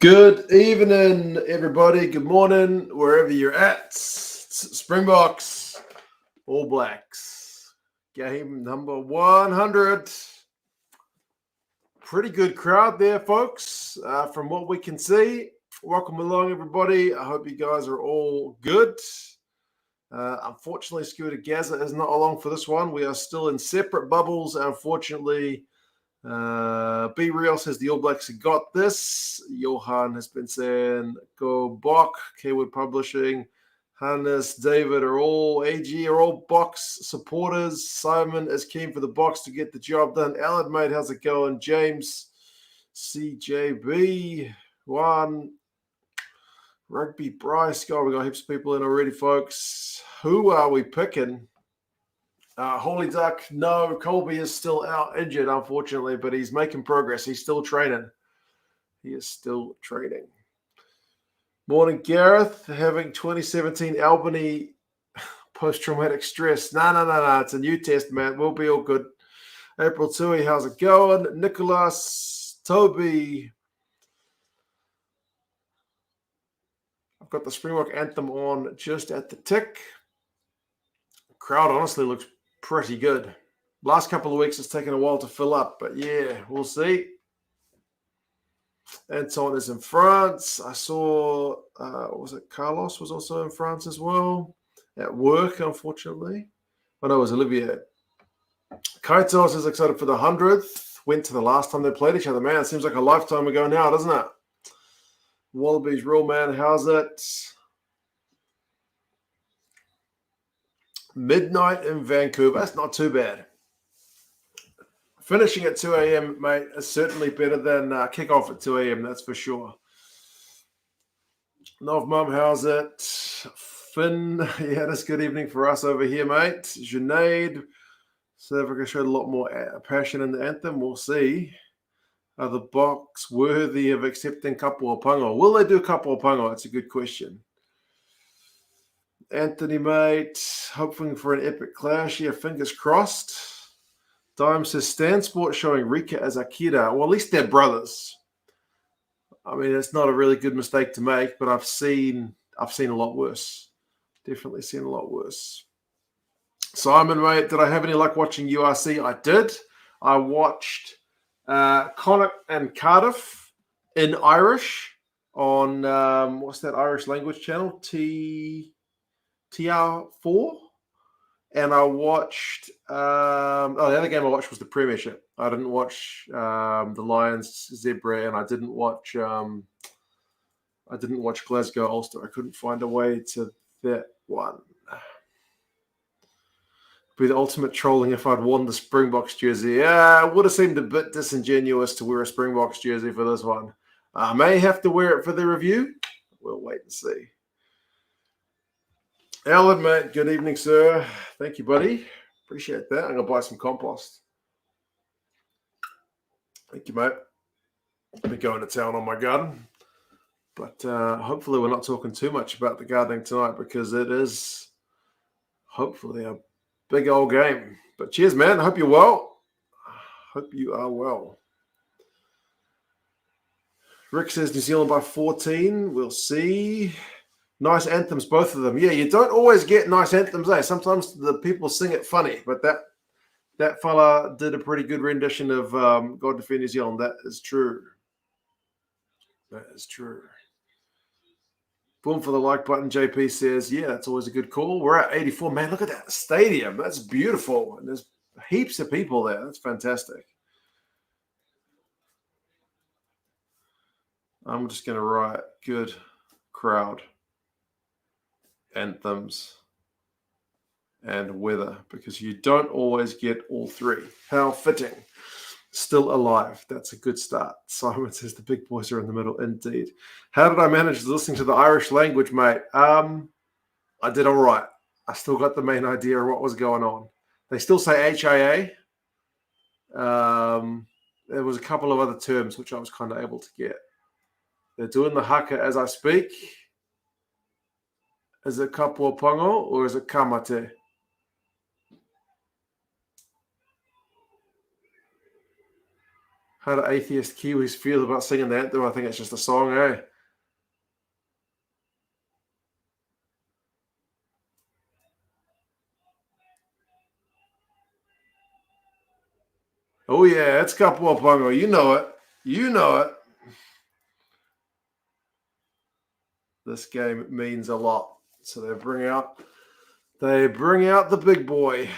Good evening, everybody. Good morning, wherever you're at. Springboks, All Blacks, game number 100. Pretty good crowd there, folks, from what we can see. Welcome along, everybody. I hope you guys are all good. Unfortunately, Scooter Gaza is not along for this one. We are still in separate bubbles, unfortunately. B Real says the All Blacks have got this. Johan has been saying go Bok. Keywood Publishing, Hannes, David are all AG are all Box supporters. Simon is keen for the Box to get the job done. Alan, mate, how's it going? James, CJB, Juan, Rugby Bryce. God, we got heaps of people in already, folks. Who are we picking? Holy Duck, no, Colby is still out injured, unfortunately, but he's making progress. He's still training. He is still training. Morning, Gareth. Having 2017 Albany post-traumatic stress. No. It's a new test, man. We'll be all good. April Tui, how's it going? Nicholas, Toby. I've got the Springbok anthem on just at the tick. Crowd honestly looks pretty good. Last couple of weeks it's taken a while to fill up, but yeah, we'll see. Anton is in France. I saw, was it Carlos was also in France as well? At work, unfortunately. Oh no, it was Olivier. Kaitos is excited for the 100th. Went to the last time they played each other. Man, it seems like a lifetime ago now, doesn't it? Wallabies real man, how's it? Midnight in Vancouver. That's not too bad. Finishing at 2 a.m., mate, is certainly better than kickoff at 2 a.m., that's for sure. Nov Mum, how's it? Finn, yeah, that's good evening for us over here, mate. Junaid, South Africa showed a lot more passion in the anthem. We'll see. Are the Box worthy of accepting Kapua Pango? Will they do Kapua Pango? That's a good question. Anthony, mate, hoping for an epic clash. Yeah, fingers crossed. Dime says, Stan Sport showing Rika as Akira. Well, at least they're brothers. I mean, it's not a really good mistake to make, but I've seen a lot worse. Definitely seen a lot worse. Simon, mate, did I have any luck watching URC? I did. I watched Connacht and Cardiff in Irish on, what's that Irish language channel? TR4, and I watched the other game I watched was the Premiership. I didn't watch the Lions Zebra, and I didn't watch Glasgow Ulster. I couldn't find a way to that one. Be the ultimate trolling if I'd worn the Springboks jersey. Yeah, it would have seemed a bit disingenuous to wear a Springboks jersey for this one. I may have to wear it for the review. We'll wait and see. Alan, mate, good evening, sir. Thank you, buddy. Appreciate that. I'm going to buy some compost. Thank you, mate. I'll be going to town on my garden. But hopefully we're not talking too much about the gardening tonight because it is hopefully a big old game. But cheers, man. I hope you're well. Hope you are well. Rick says New Zealand by 14. We'll see. Nice anthems, both of them. Yeah, you don't always get nice anthems, eh? Sometimes the people sing it funny, but that fella did a pretty good rendition of God Defend New Zealand. That is true. That is true. Boom for the like button. JP says, yeah, that's always a good call. We're at 84. Man, look at that stadium. That's beautiful. And there's heaps of people there. That's fantastic. I'm just going to write good crowd, anthems, and weather, because you don't always get all three. How fitting. Still alive. That's a good start. Simon says the big boys are in the middle. Indeed. How did I manage listening to the Irish language, mate? I did all right. I still got the main idea of what was going on. They still say HIA. There was a couple of other terms which I was kind of able to get. They're doing the haka as I speak. Is it Kapua Pango or is it Kamate? How do atheist Kiwis feel about singing the anthem? I think it's just a song, eh? Oh, yeah, it's Kapua Pongo. You know it. You know it. This game means a lot. So they bring out the big boy.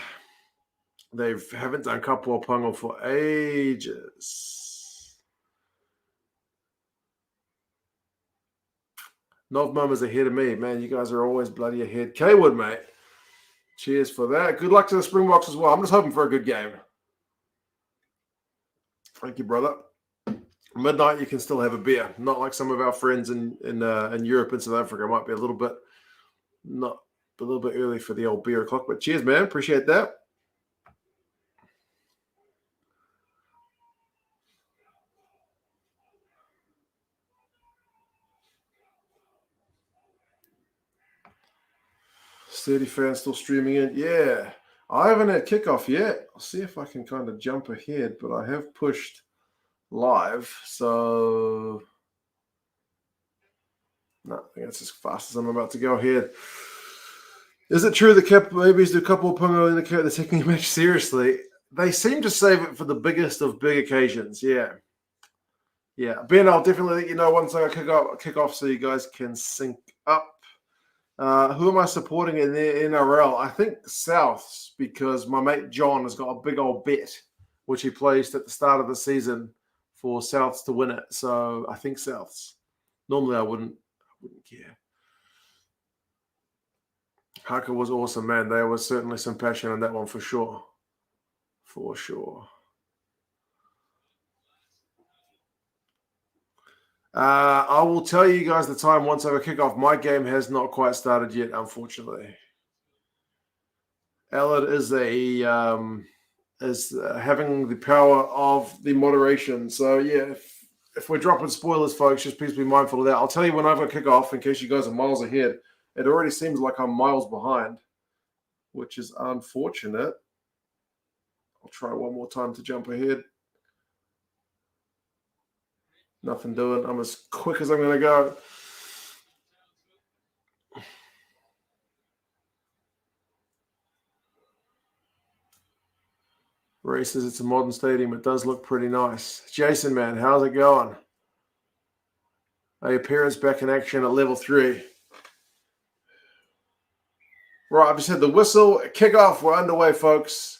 They haven't done Kapua Pongo for ages. Nov Mama's ahead of me. Man, you guys are always bloody ahead. Kaywood, mate. Cheers for that. Good luck to the Springboks as well. I'm just hoping for a good game. Thank you, brother. Midnight, you can still have a beer. Not like some of our friends in Europe and South Africa. It might be a little bit early for the old beer o'clock. But cheers, man. Appreciate that. Sturdy fans still streaming in. Yeah. I haven't had kickoff yet. I'll see if I can kind of jump ahead, but I have pushed live. So no, I think that's as fast as I'm about to go ahead. Is it true that Cap babies do Kapua Pongo indicate they're taking the match seriously? They seem to save it for the biggest of big occasions. Yeah. Yeah. Ben, I'll definitely let you know once I kick off so you guys can sync up. Who am I supporting in the NRL? I think Souths, because my mate John has got a big old bet, which he placed at the start of the season for Souths to win it. So I think Souths. Normally I wouldn't care. Haka was awesome, man. There was certainly some passion in that one for sure. For sure. I will tell you guys the time once I kick off. My game has not quite started yet, unfortunately. Allard is having the power of the moderation. So yeah, if we're dropping spoilers, folks, just please be mindful of that. I'll tell you when I've got kick off in case you guys are miles ahead. It already seems like I'm miles behind, which is unfortunate. I'll try one more time to jump ahead. Nothing doing. I'm as quick as I'm going to go. Ray says it's a modern stadium. It does look pretty nice. Jason, man, how's it going? A appearance back in action at level 3. Right, I've just had the whistle. Kickoff. We're underway, folks.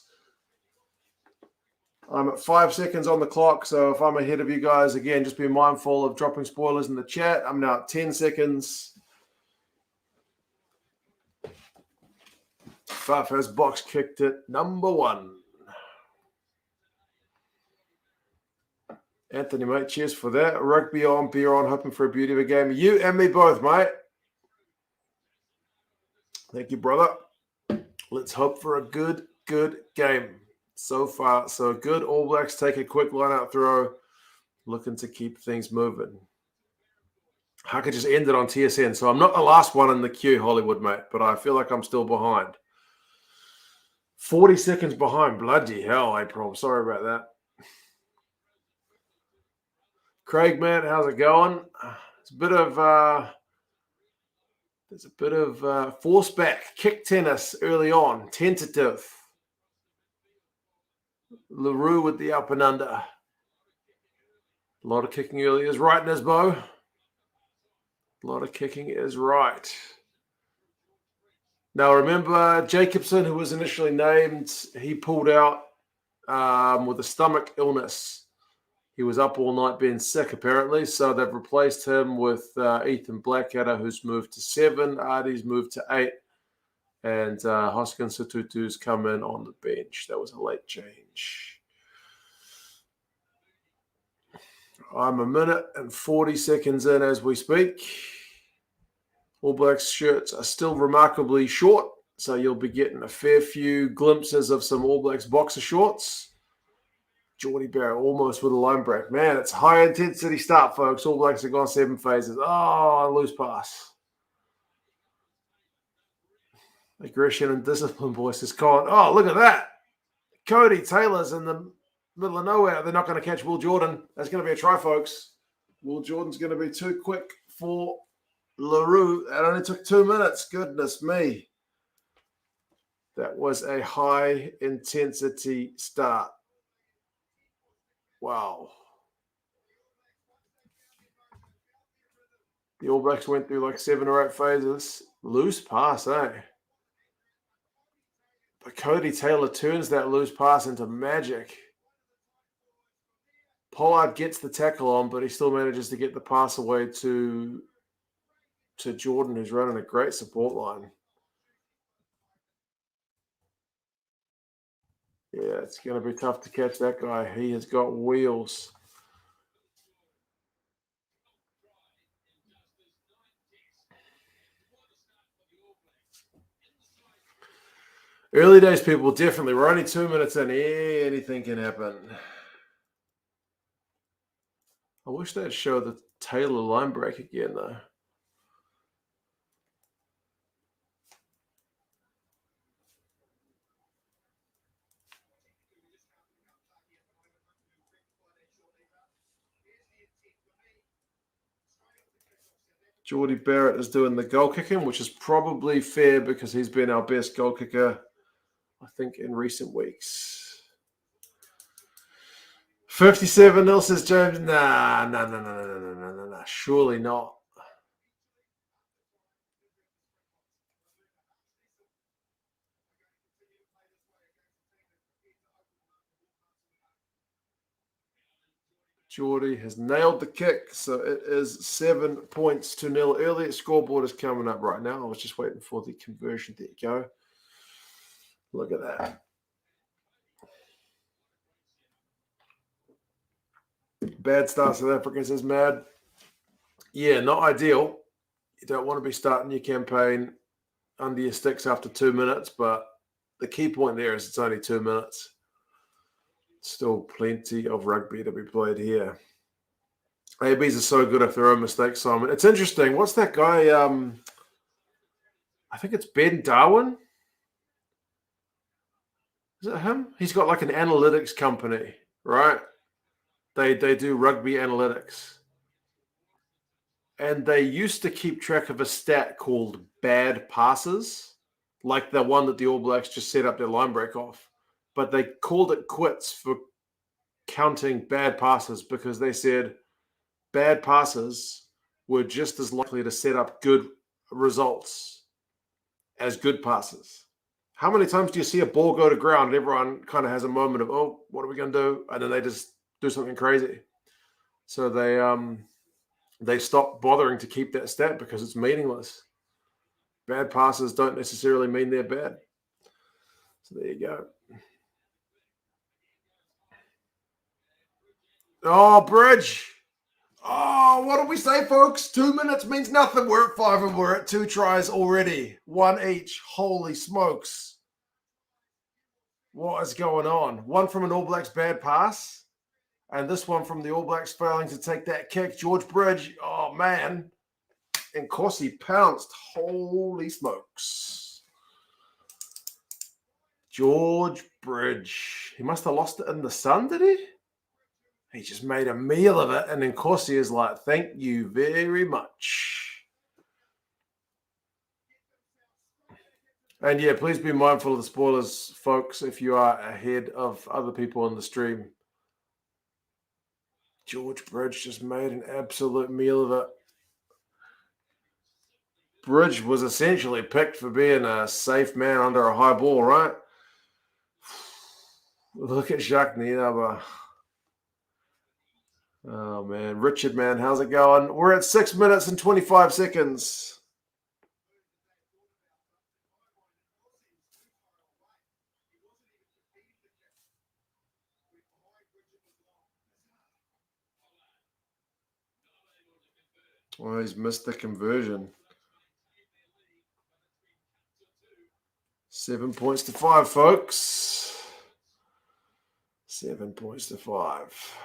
I'm at 5 seconds on the clock, so if I'm ahead of you guys, again, just be mindful of dropping spoilers in the chat. I'm now at 10 seconds. Faf has box kicked it. Number 1. Anthony, mate, cheers for that. Rugby on, beer on, hoping for a beauty of a game. You and me both, mate. Thank you, brother. Let's hope for a good game. So far, so good. All Blacks take a quick line-out throw, looking to keep things moving. Haka just ended on TSN, so I'm not the last one in the queue, Hollywood, mate, but I feel like I'm still behind. 40 seconds behind. Bloody hell, April. Sorry about that. Craig, man, how's it going? It's there's a bit of force back, kick tennis early on, tentative. LaRue with the up and under. A lot of kicking early is right, Nisbo. A lot of kicking is right. Now, remember Jacobson, who was initially named, he pulled out with a stomach illness. He was up all night being sick, apparently. So they've replaced him with Ethan Blackadder, who's moved to 7. Artie's moved to 8. And Hoskins Satutu's come in on the bench. That was a late change. I'm a minute and 40 seconds in as we speak. All Blacks shirts are still remarkably short, so you'll be getting a fair few glimpses of some All Blacks boxer shorts. Geordie Barrett almost with a line break. Man, it's high intensity start, folks. All Blacks have gone 7 phases. Oh, loose pass. Aggression and discipline, boys, is gone. Oh, look at that. Cody Taylor's in the middle of nowhere. They're not going to catch Will Jordan. That's going to be a try, folks. Will Jordan's going to be too quick for LaRue. That only took 2 minutes. Goodness me. That was a high-intensity start. Wow. The All Blacks went through like 7 or 8 phases. Loose pass, eh? But Cody Taylor turns that loose pass into magic. Pollard gets the tackle on, but he still manages to get the pass away to Jordan, who's running a great support line. Yeah, it's going to be tough to catch that guy. He has got wheels. Early days, people, definitely. We're only 2 minutes in. Anything can happen. I wish they'd show the Taylor line break again, though. Geordie Barrett is doing the goal kicking, which is probably fair because he's been our best goal kicker, I think, in recent weeks. 57-0 says James. Nah. Surely not. Geordie has nailed the kick, so it is 7 points to 0. Earlier scoreboard is coming up right now. I was just waiting for the conversion. There you go. Look at that. Bad start, South Africa, says Mad. Yeah, not ideal. You don't want to be starting your campaign under your sticks after 2 minutes, but the key point there is it's only 2 minutes. Still plenty of rugby to be played here. ABs are so good if their own mistakes, Simon. It's interesting. What's that guy? I think it's Ben Darwin. Is it him? He's got like an analytics company, right? They do rugby analytics. And they used to keep track of a stat called bad passes, like the one that the All Blacks just set up their line break off. But they called it quits for counting bad passes because they said bad passes were just as likely to set up good results as good passes. How many times do you see a ball go to ground and everyone kind of has a moment of, oh, what are we going to do? And then they just do something crazy. So they stop bothering to keep that stat because it's meaningless. Bad passes don't necessarily mean they're bad. So there you go. Oh, Bridge. Oh, what do we say, folks? 2 minutes means nothing. We're at 5 and we're at 2 tries already. 1 each. Holy smokes. What is going on? One from an All Blacks bad pass. And this one from the All Blacks failing to take that kick. George Bridge. Oh, man. And Corsi pounced. Holy smokes. George Bridge. He must have lost it in the sun, did he? He just made a meal of it. And then Corsi is like, thank you very much. And yeah, please be mindful of the spoilers, folks, if you are ahead of other people on the stream. George Bridge just made an absolute meal of it. Bridge was essentially picked for being a safe man under a high ball, right? Look at Jacques Nienaba. Oh, man. Richard, man, how's it going? We're at 6 minutes and 25 seconds. Well, he's missed the conversion. 7 points to 5, folks. 7 points to 5.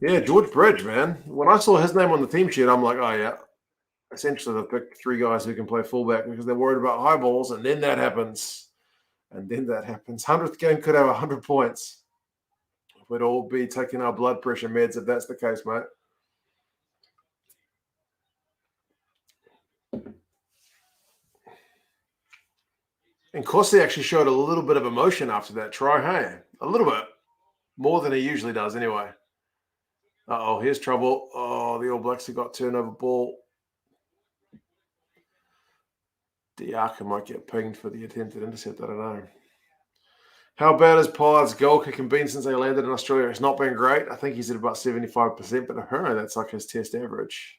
Yeah, George Bridge, man. When I saw his name on the team sheet, I'm like, oh, yeah. Essentially, they've picked 3 guys who can play fullback because they're worried about high balls, and then that happens. And then that happens. 100th game could have 100 points. We'd all be taking our blood pressure meds if that's the case, mate. And Corsi actually showed a little bit of emotion after that try, hey? A little bit. More than he usually does, anyway. Uh-oh, here's trouble. Oh, the All Blacks have got turnover ball. Diaka might get pinged for the attempted intercept. I don't know. How bad has Pollard's goal kicking been since they landed in Australia? It's not been great. I think he's at about 75%, but apparently that's like his test average.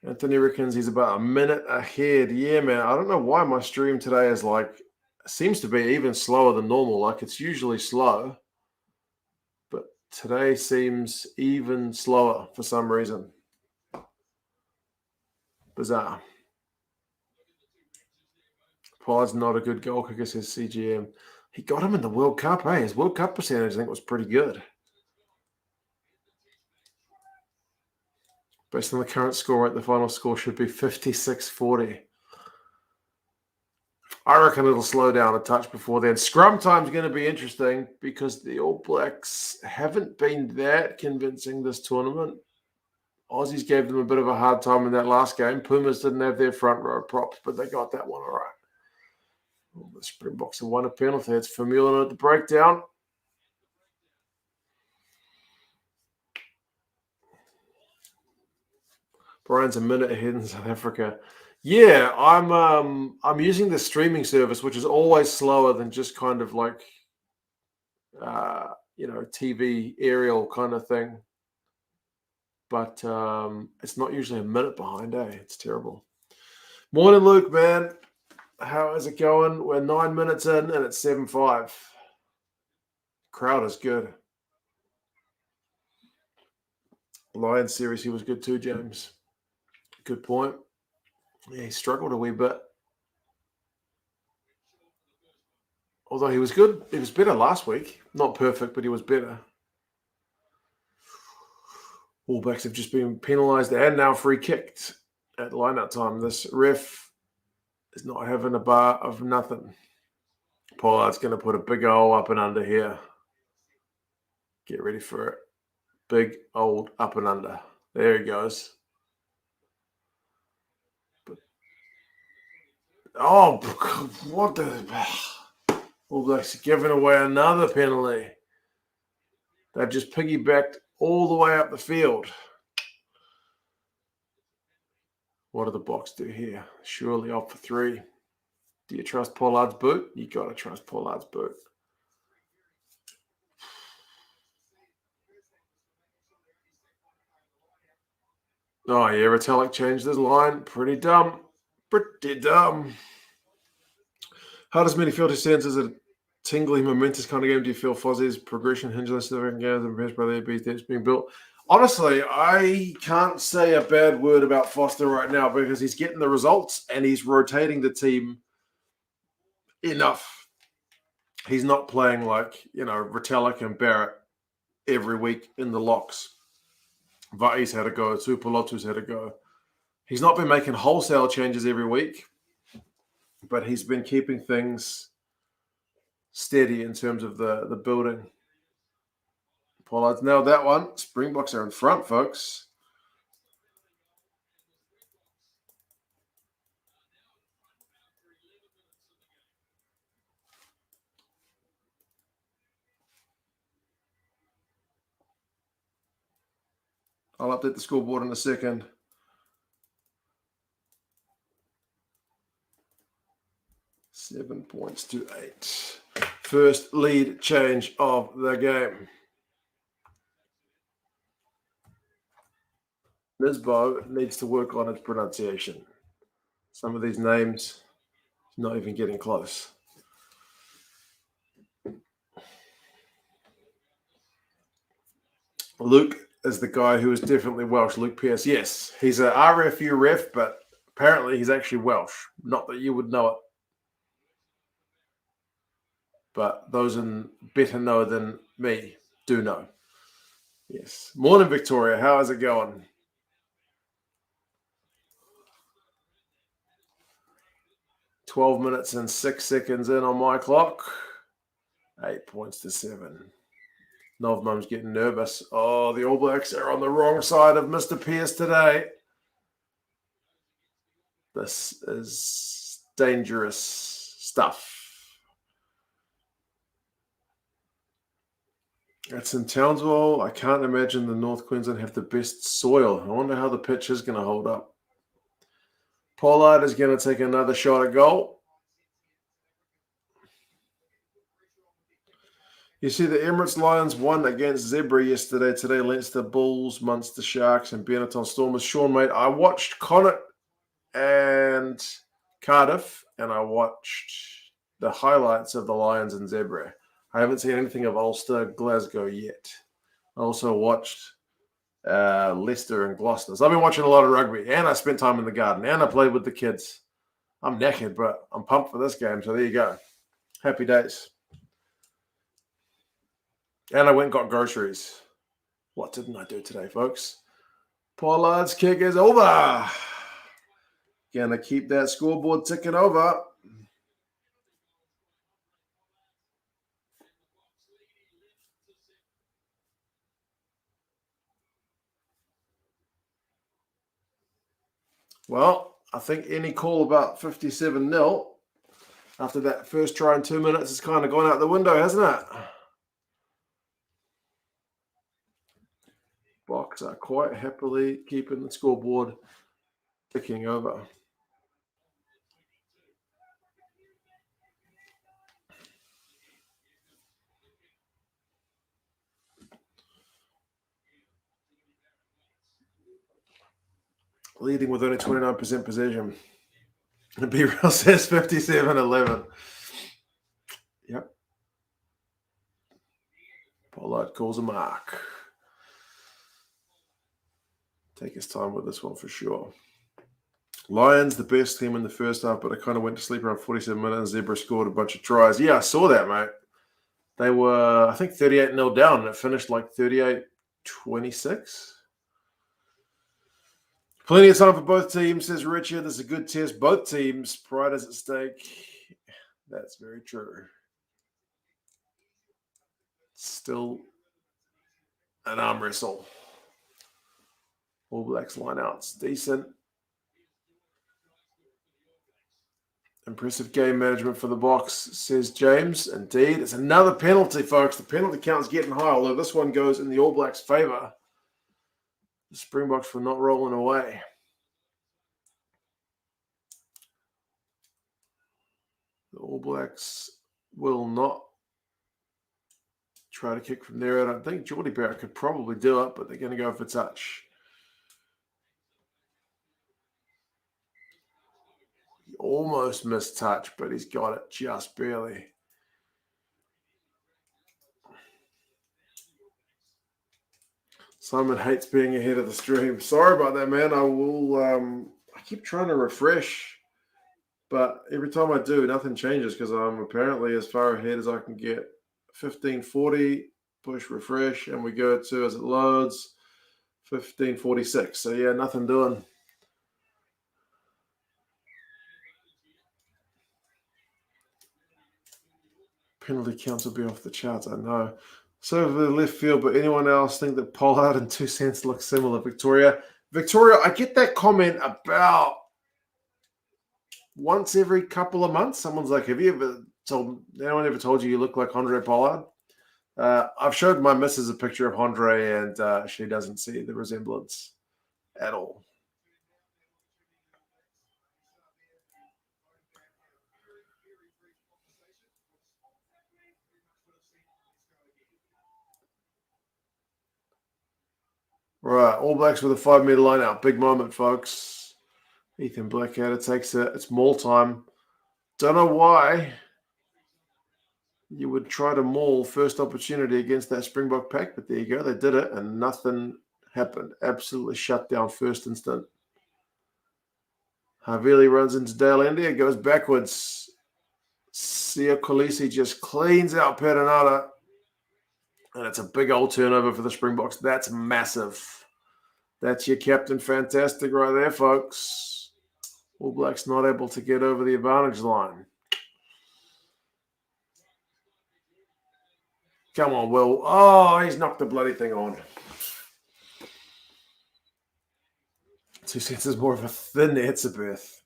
Anthony reckons he's about a minute ahead. Yeah, man. I don't know why my stream today is seems to be even slower than normal. Like it's usually slow, but today seems even slower for some reason. Bizarre. Pollard's not a good goal kicker, says CGM. He got him in the World Cup, eh? His World Cup percentage, I think, was pretty good. Based on the current score rate, the final score should be 56-40. I reckon it'll slow down a touch before then. Scrum time's going to be interesting because the All Blacks haven't been that convincing this tournament. Aussies gave them a bit of a hard time in that last game. Pumas didn't have their front row props, but they got that one all right. Oh, the Springboks have won a penalty. It's Vermeulen at the breakdown. Brian's a minute ahead in South Africa. Yeah, I'm using the streaming service, which is always slower than just kind of like TV aerial kind of thing. But it's not usually a minute behind, eh? It's terrible. Morning, Luke, man. How is it going? We're 9 minutes in and it's 7-5. Crowd is good. Lions series, he was good too, James. Good point. Yeah, he struggled a wee bit. Although he was good. He was better last week. Not perfect, but he was better. All Blacks have just been penalised and now free kicked at line-out time. This ref is not having a bar of nothing. Pollard's going to put a big O up and under here. Get ready for it. Big old up and under. There he goes. Oh, what the... All Blacks are giving away another penalty. They've just piggybacked all the way up the field. What do the Boks do here? Surely off for 3. Do you trust Pollard's boot? You got to trust Pollard's boot. Oh, yeah, Retallick changed his line. Pretty dumb. Pretty dumb. How does midfield sense as a tingly, momentous kind of game? Do you feel Fozzie's progression hinges on significant games and impressed by the AB that's being built? Honestly, I can't say a bad word about Foster right now because he's getting the results and he's rotating the team enough. He's not playing like, Retallick and Barrett every week in the locks. Vai's had a go. Tupolotu's had a go. He's not been making wholesale changes every week, but he's been keeping things steady in terms of the building. Pollard's nailed that one. Springboks are in front, folks. I'll update the scoreboard in a second. Seven points to 8. First lead change of the game. Nisbo needs to work on its pronunciation. Some of these names, not even getting close. Luke is the guy who is definitely Welsh. Luke Pearce. Yes, he's a RFU ref, but apparently he's actually Welsh. Not that you would know it. But those in better know than me do know. Yes. Morning, Victoria. How is it going? 12 minutes and 6 seconds in on my clock. 8 points to 7. Novmum's getting nervous. Oh, the All Blacks are on the wrong side of Mr. Pearce today. This is dangerous stuff. It's in Townsville. I can't imagine the North Queensland have the best soil. I wonder how the pitch is going to hold up. Pollard is going to take another shot at goal. You see, the Emirates Lions won against Zebra yesterday. Today, Leinster Bulls, Munster Sharks, and Benetton Stormers. Sean, mate, I watched Connacht and Cardiff, and I watched the highlights of the Lions and Zebra. I haven't seen anything of Ulster, Glasgow yet. I also watched Leicester and Gloucester. So I've been watching a lot of rugby, and I spent time in the garden, and I played with the kids. I'm knackered, but I'm pumped for this game, so there you go. Happy days. And I went and got groceries. What didn't I do today, folks? Pollard's kick is over. Gonna keep that scoreboard ticking over. Well, I think any call about 57-0 after that first try in 2 minutes has kind of gone out the window, hasn't it? Box are quite happily keeping the scoreboard ticking over. Leading with only 29% possession. And B-Rail says 57-11. Yep. Pollard calls a mark. Take his time with this one for sure. Lions, the best team in the first half, but I kind of went to sleep around 47 minutes. Zebra scored a bunch of tries. Yeah, I saw that, mate. They were, I think, 38-0 down, and it finished like 38-26. Plenty of time for both teams, says Richard. This is a good test. Both teams, pride is at stake. That's very true. Still an arm wrestle. All Blacks lineouts. Decent. Impressive game management for the Box, says James. Indeed. It's another penalty, folks. The penalty count's getting high, although this one goes in the All Blacks' favour. The Springboks were not rolling away. The All Blacks will not try to kick from there. I don't think Geordie Barrett could probably do it, but they're going to go for touch. He almost missed touch, but he's got it just barely. Simon hates being ahead of the stream. Sorry about that, man. I will. I keep trying to refresh, but every time I do, nothing changes because I'm apparently as far ahead as I can get. 1540, push refresh, and we go to, as it loads, 1546. So yeah, nothing doing. Penalty counts will be off the charts, I know. So over the left field, but anyone else think that Pollard and 2 cents look similar? Victoria, I get that comment about once every couple of months. Someone's like, have you ever anyone ever told you look like Andre Pollard? I've showed my missus a picture of Andre, and she doesn't see the resemblance at all. Right, All Blacks with a 5-meter line out. Big moment, folks. Ethan Blackadder takes it. It's maul time. Don't know why you would try to maul first opportunity against that Springbok pack, but there you go. They did it, and nothing happened. Absolutely shut down first instant. Havili runs into Dale India, goes backwards. Sia Kolisi just cleans out Perenata. And it's a big old turnover for the Springboks. That's massive. That's your captain fantastic right there, folks. All Blacks not able to get over the advantage line. Come on, Will. Oh, he's knocked the bloody thing on. 2 cents is more of a thin Etzebeth.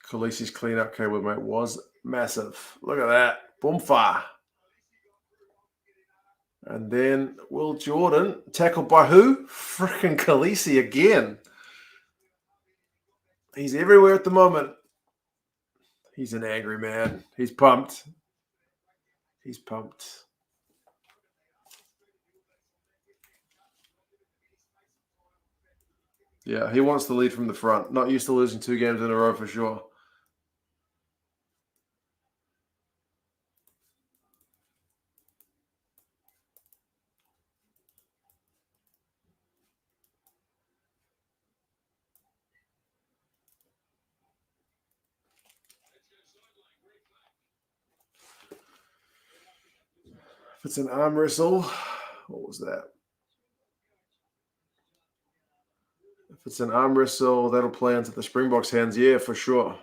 Khaleesi's clean-up cable, mate, was massive. Look at that. Boomfa. And then Will Jordan, tackled by who? Freaking Khaleesi again. He's everywhere at the moment. He's an angry man. He's pumped. He's pumped. Yeah, he wants to lead from the front. Not used to losing 2 games in a row for sure. If it's an arm wrestle, what was that? If it's an arm wrestle, that'll play into the Springboks' hands. Yeah, for sure.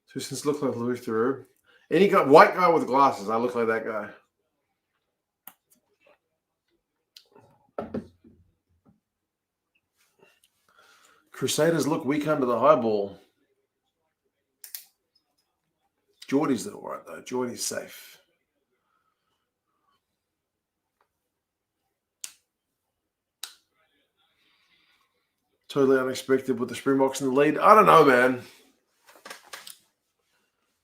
Susans look like Louis Theroux. Any guy, white guy with glasses. I look like that guy. Crusaders look weak under the high ball. Geordie's all right, though. Geordie's safe. Totally unexpected with the Springboks in the lead. I don't know, man.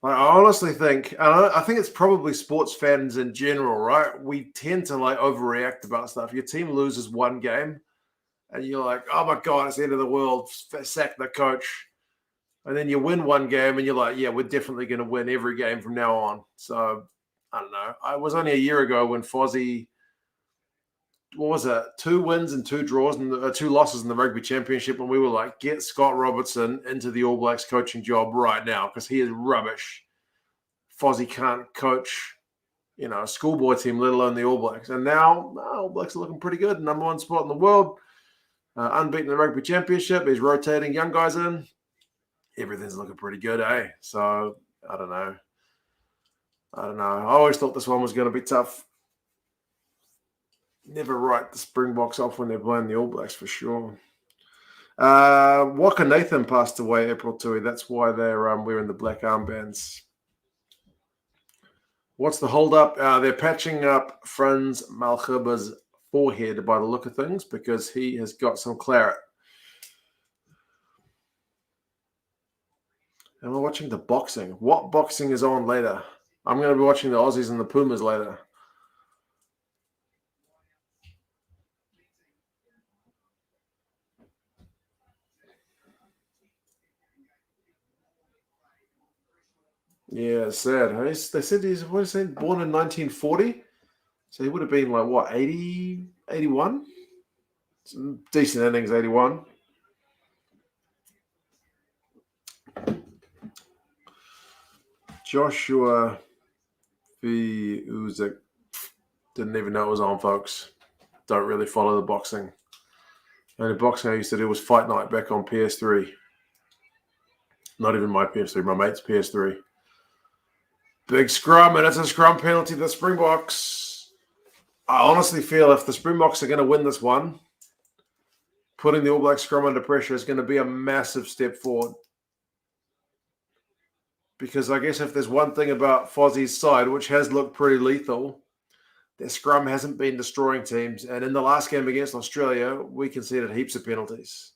I honestly think, I think it's probably sports fans in general, right? We tend to overreact about stuff. Your team loses one game, and you're like, "Oh my god, it's the end of the world! Sack the coach." And then you win one game, and you're like, "Yeah, we're definitely going to win every game from now on." So I don't know. I was only a year ago when Fozzie, what was it, 2 wins and 2 draws and 2 losses in the Rugby Championship, and we were like, get Scott Robertson into the All Blacks coaching job right now because he is rubbish. Fozzie can't coach, a schoolboy team, let alone the All Blacks. And now, All Blacks are looking pretty good. Number 1 spot in the world. Unbeaten in the Rugby Championship. He's rotating young guys in. Everything's looking pretty good, eh? So, I don't know. I always thought this one was going to be tough. Never write the Springboks off when they're playing the All Blacks for sure. Waka Nathan passed away April 2. That's why they're wearing the black armbands. What's the hold-up? They're patching up Franz Malherbe's forehead by the look of things because he has got some claret. And we're watching the boxing. What boxing is on later? I'm going to be watching the Aussies and the Pumas later. Yeah, sad. They said he's born in 1940. So he would have been 80, 81? Some decent innings, 81. Joshua V. Uzik. Didn't even know it was on, folks. Don't really follow the boxing. The only boxing I used to do was Fight Night back on PS3. Not even my PS3, my mate's PS3. Big scrum, and it's a scrum penalty to the Springboks. I honestly feel if the Springboks are going to win this one, putting the All Black scrum under pressure is going to be a massive step forward. Because I guess if there's one thing about Fozzie's side, which has looked pretty lethal, their scrum hasn't been destroying teams. And in the last game against Australia, we conceded heaps of penalties.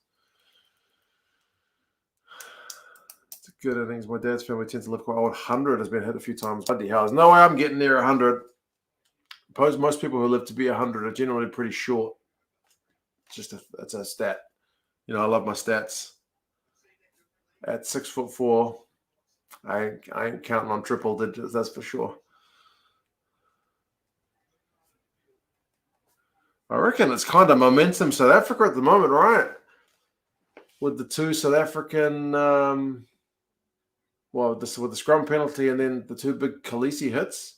It's a good innings. My dad's family tends to live quite old. 100 has been hit a few times. Bloody hell. There's no way I'm getting near 100. Most people who live to be 100 are generally pretty short. It's a stat. I love my stats. At 6'4", I ain't counting on triple digits, that's for sure. I reckon it's kind of momentum South Africa at the moment, right? With the 2 South African, with the scrum penalty and then the 2 big Khaleesi hits.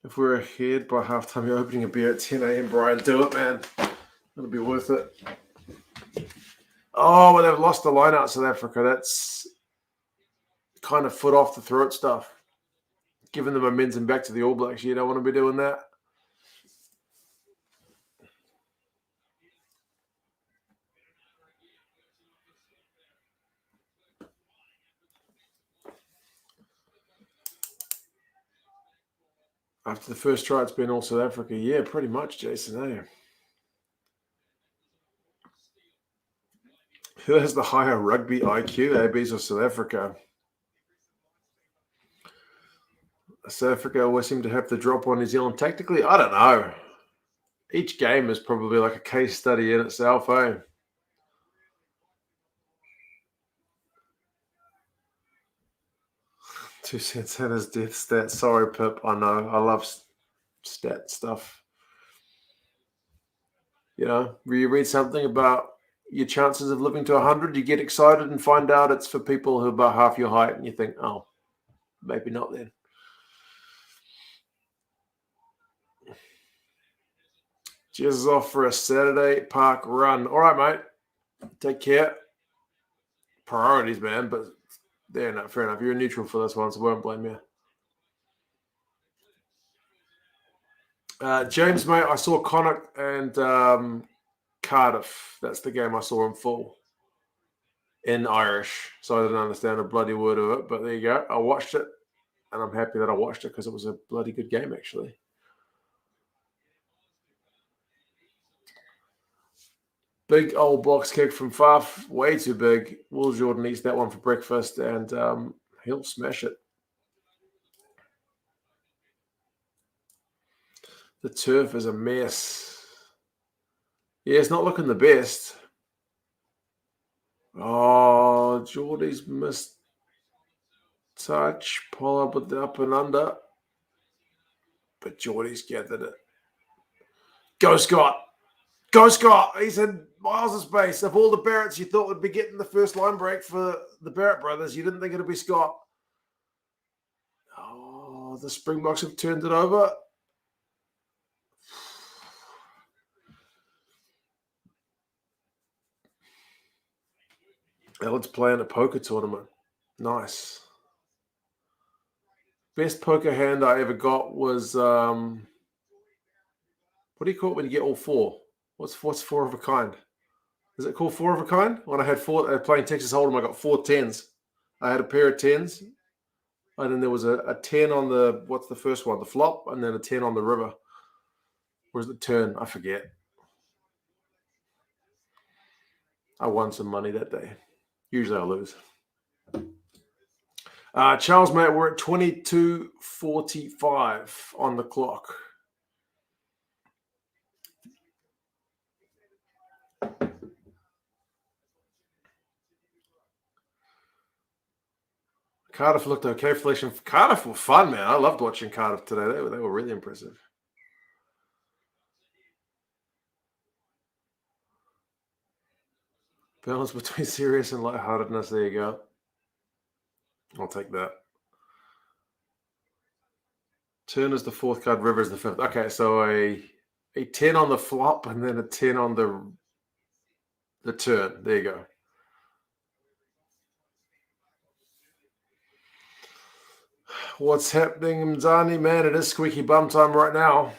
If we're ahead by halftime, you're opening a beer at 10 a.m., Brian. Do it, man. It'll be worth it. Oh, well, they've lost the line out South Africa. That's kind of foot off the throat stuff. Giving the momentum back to the All Blacks. You don't want to be doing that. After the first try, it's been all South Africa. Yeah, pretty much, Jason. Eh? Who has the higher rugby IQ, ABs or South Africa? South Africa always seem to have the drop on New Zealand tactically. I don't know. Each game is probably like a case study in itself, eh? 2 cents and his death stat. Sorry, Pip. I know. I love stat stuff. You know, you read something about your chances of living to 100, you get excited and find out it's for people who are about half your height, and you think, oh, maybe not then. Jez is off for a Saturday park run. All right, mate. Take care. Priorities, man, but fair enough. You're a neutral for this one, so I won't blame you. James, mate, I saw Connacht and Cardiff. That's the game I saw in full in Irish, so I didn't understand a bloody word of it, but there you go. I watched it, and I'm happy that I watched it because it was a bloody good game, actually. Big old box kick from Faf, way too big. Will Jordan eats that one for breakfast, and he'll smash it. The turf is a mess. Yeah, it's not looking the best. Oh, Geordie's missed touch. Pull up with the up and under. But Geordie's gathered it. Go, Scott. Go, Scott. He's in miles of space. Of all the Barretts you thought would be getting the first line break for the Barrett brothers, you didn't think it would be Scott. Oh, the Springboks have turned it over. Let's play in a poker tournament. Nice. Best poker hand I ever got was what do you call it when you get all four? What's four of a kind? Is it called four of a kind? When I had playing Texas Hold'em, I got 4 10s. I had a pair of 10s, and then there was a 10 on the what's the first one? The flop, and then a 10 on the river. Where's the turn? I forget. I won some money that day. Usually I lose. Charles, mate, we're at 22:45 on the clock. Cardiff looked okay. Cardiff were fun, man. I loved watching Cardiff today. They were really impressive. Balance between serious and lightheartedness. There you go. I'll take that. Turn is the 4th card. River is the 5th. Okay, so a 10 on the flop and then a 10 on the turn. There you go. What's happening, Mzani? Man, it is squeaky bum time right now.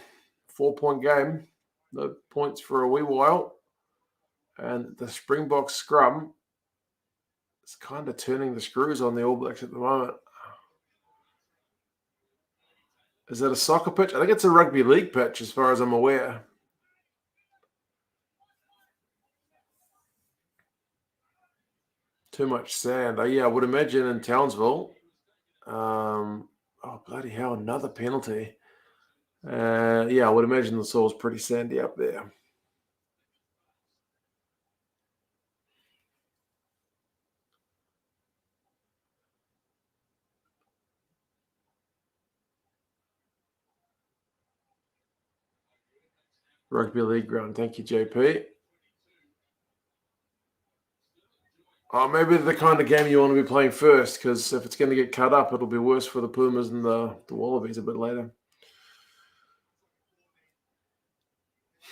4-point game. No points for a wee while. And the Springboks scrum is kind of turning the screws on the All Blacks at the moment. Is that a soccer pitch? I think it's a rugby league pitch as far as I'm aware. Too much sand. Yeah, I would imagine in Townsville. Oh, bloody hell, another penalty. Yeah, I would imagine the soil's pretty sandy up there. Rugby league ground. Thank you, JP. Oh, maybe the kind of game you want to be playing first, because if it's going to get cut up, it'll be worse for the Pumas and the Wallabies a bit later.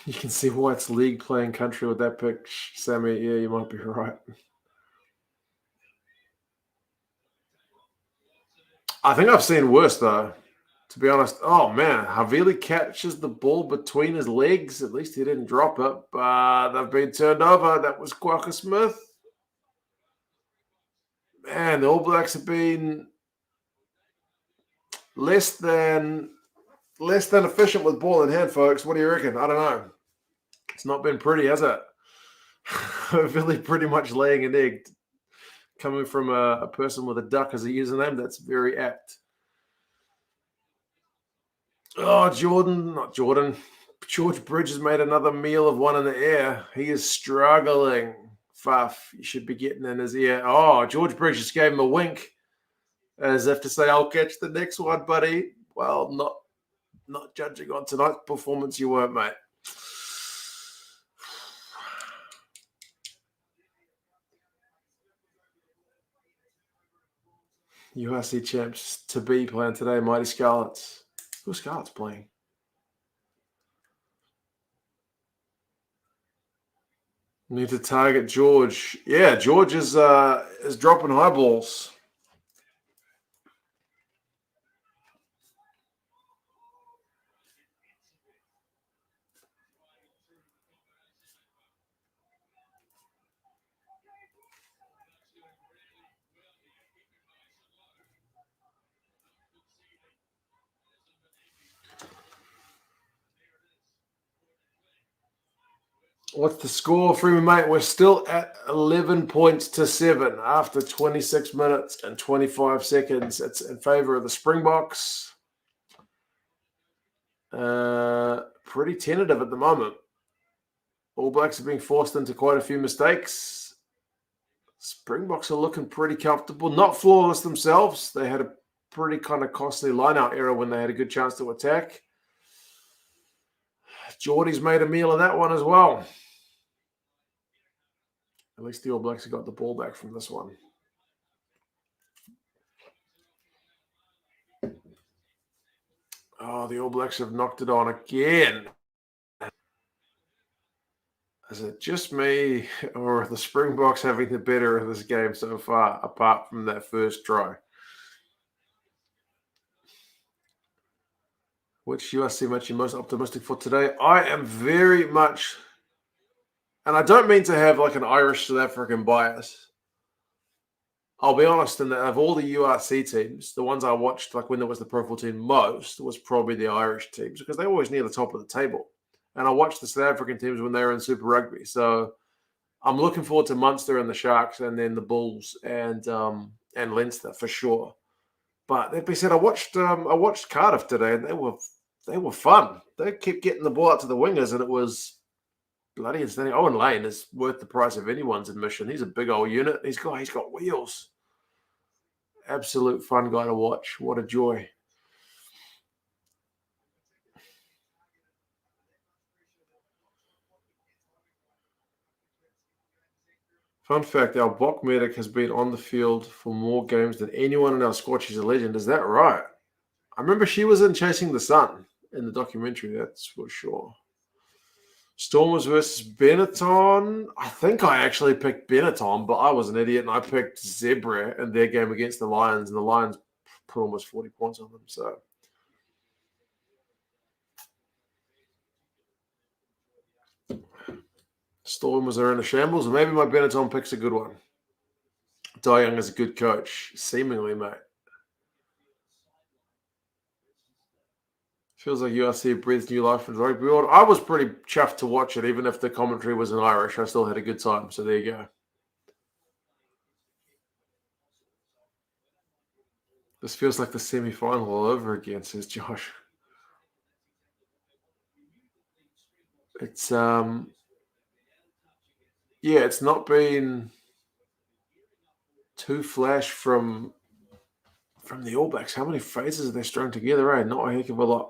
You can see why it's league playing country with that pick, Sammy. Yeah, you might be right. I think I've seen worse, though, to be honest. Oh, man. Havili catches the ball between his legs. At least he didn't drop it, but they've been turned over. That was Quacker Smith. Man, the All Blacks have been less than efficient with ball in hand, folks. What do you reckon? I don't know. It's not been pretty, has it? Really pretty much laying an egg. Coming from a person with a duck as a username, that's very apt. Oh, not Jordan. George Bridges made another meal of one in the air. He is struggling. Fuff, you should be getting in his ear. Oh, George Bridges gave him a wink as if to say, I'll catch the next one, buddy. Well, not judging on tonight's performance, you weren't, mate. URC champs to be playing today, Mighty Scarlets. Who are Scarlets playing? Need to target George. Yeah, George is dropping high balls. What's the score, Freeman, mate? We're still at 11 points to 7 after 26 minutes and 25 seconds. It's in favor of the Springboks. Pretty tentative at the moment. All Blacks are being forced into quite a few mistakes. Springboks are looking pretty comfortable. Not flawless themselves. They had a pretty kind of costly line-out error when they had a good chance to attack. Geordie's made a meal of that one as well. At least the All Blacks have got the ball back from this one. Oh, the All Blacks have knocked it on again. Is it just me or are the Springboks having the better of this game so far, apart from that first try? Which USC match are you most optimistic for today? I am very much, and I don't mean to have like an Irish South African bias. I'll be honest, in that of all the URC teams, the ones I watched, like when there was the Pro 14 most, was probably the Irish teams because they're always near the top of the table. And I watched the South African teams when they were in Super Rugby. So I'm looking forward to Munster and the Sharks, and then the Bulls and Leinster for sure. But that being said, I watched Cardiff today, and they were fun. They kept getting the ball out to the wingers, and it was bloody outstanding. Owen Lane is worth the price of anyone's admission. He's a big old unit. He's got wheels. Absolute fun guy to watch. What a joy. Fun fact, our Bok medic has been on the field for more games than anyone in our squad. She's a legend. Is that right? I remember she was in Chasing the Sun in the documentary, that's for sure. Stormers versus Benetton. I think I actually picked Benetton, but I was an idiot and I picked Zebra in their game against the Lions, and the Lions put almost 40 points on them. So Stormers are in a shambles, and maybe my Benetton pick's a good one. Dai Young is a good coach, seemingly, mate. Feels like URC breathed new life into the rugby world. I was pretty chuffed to watch it, even if the commentary was in Irish. I still had a good time. So there you go. This feels like the semi-final all over again, says Josh. It's it's not been too flash from the All Blacks. How many phases are they strung together? Not a heck of a lot.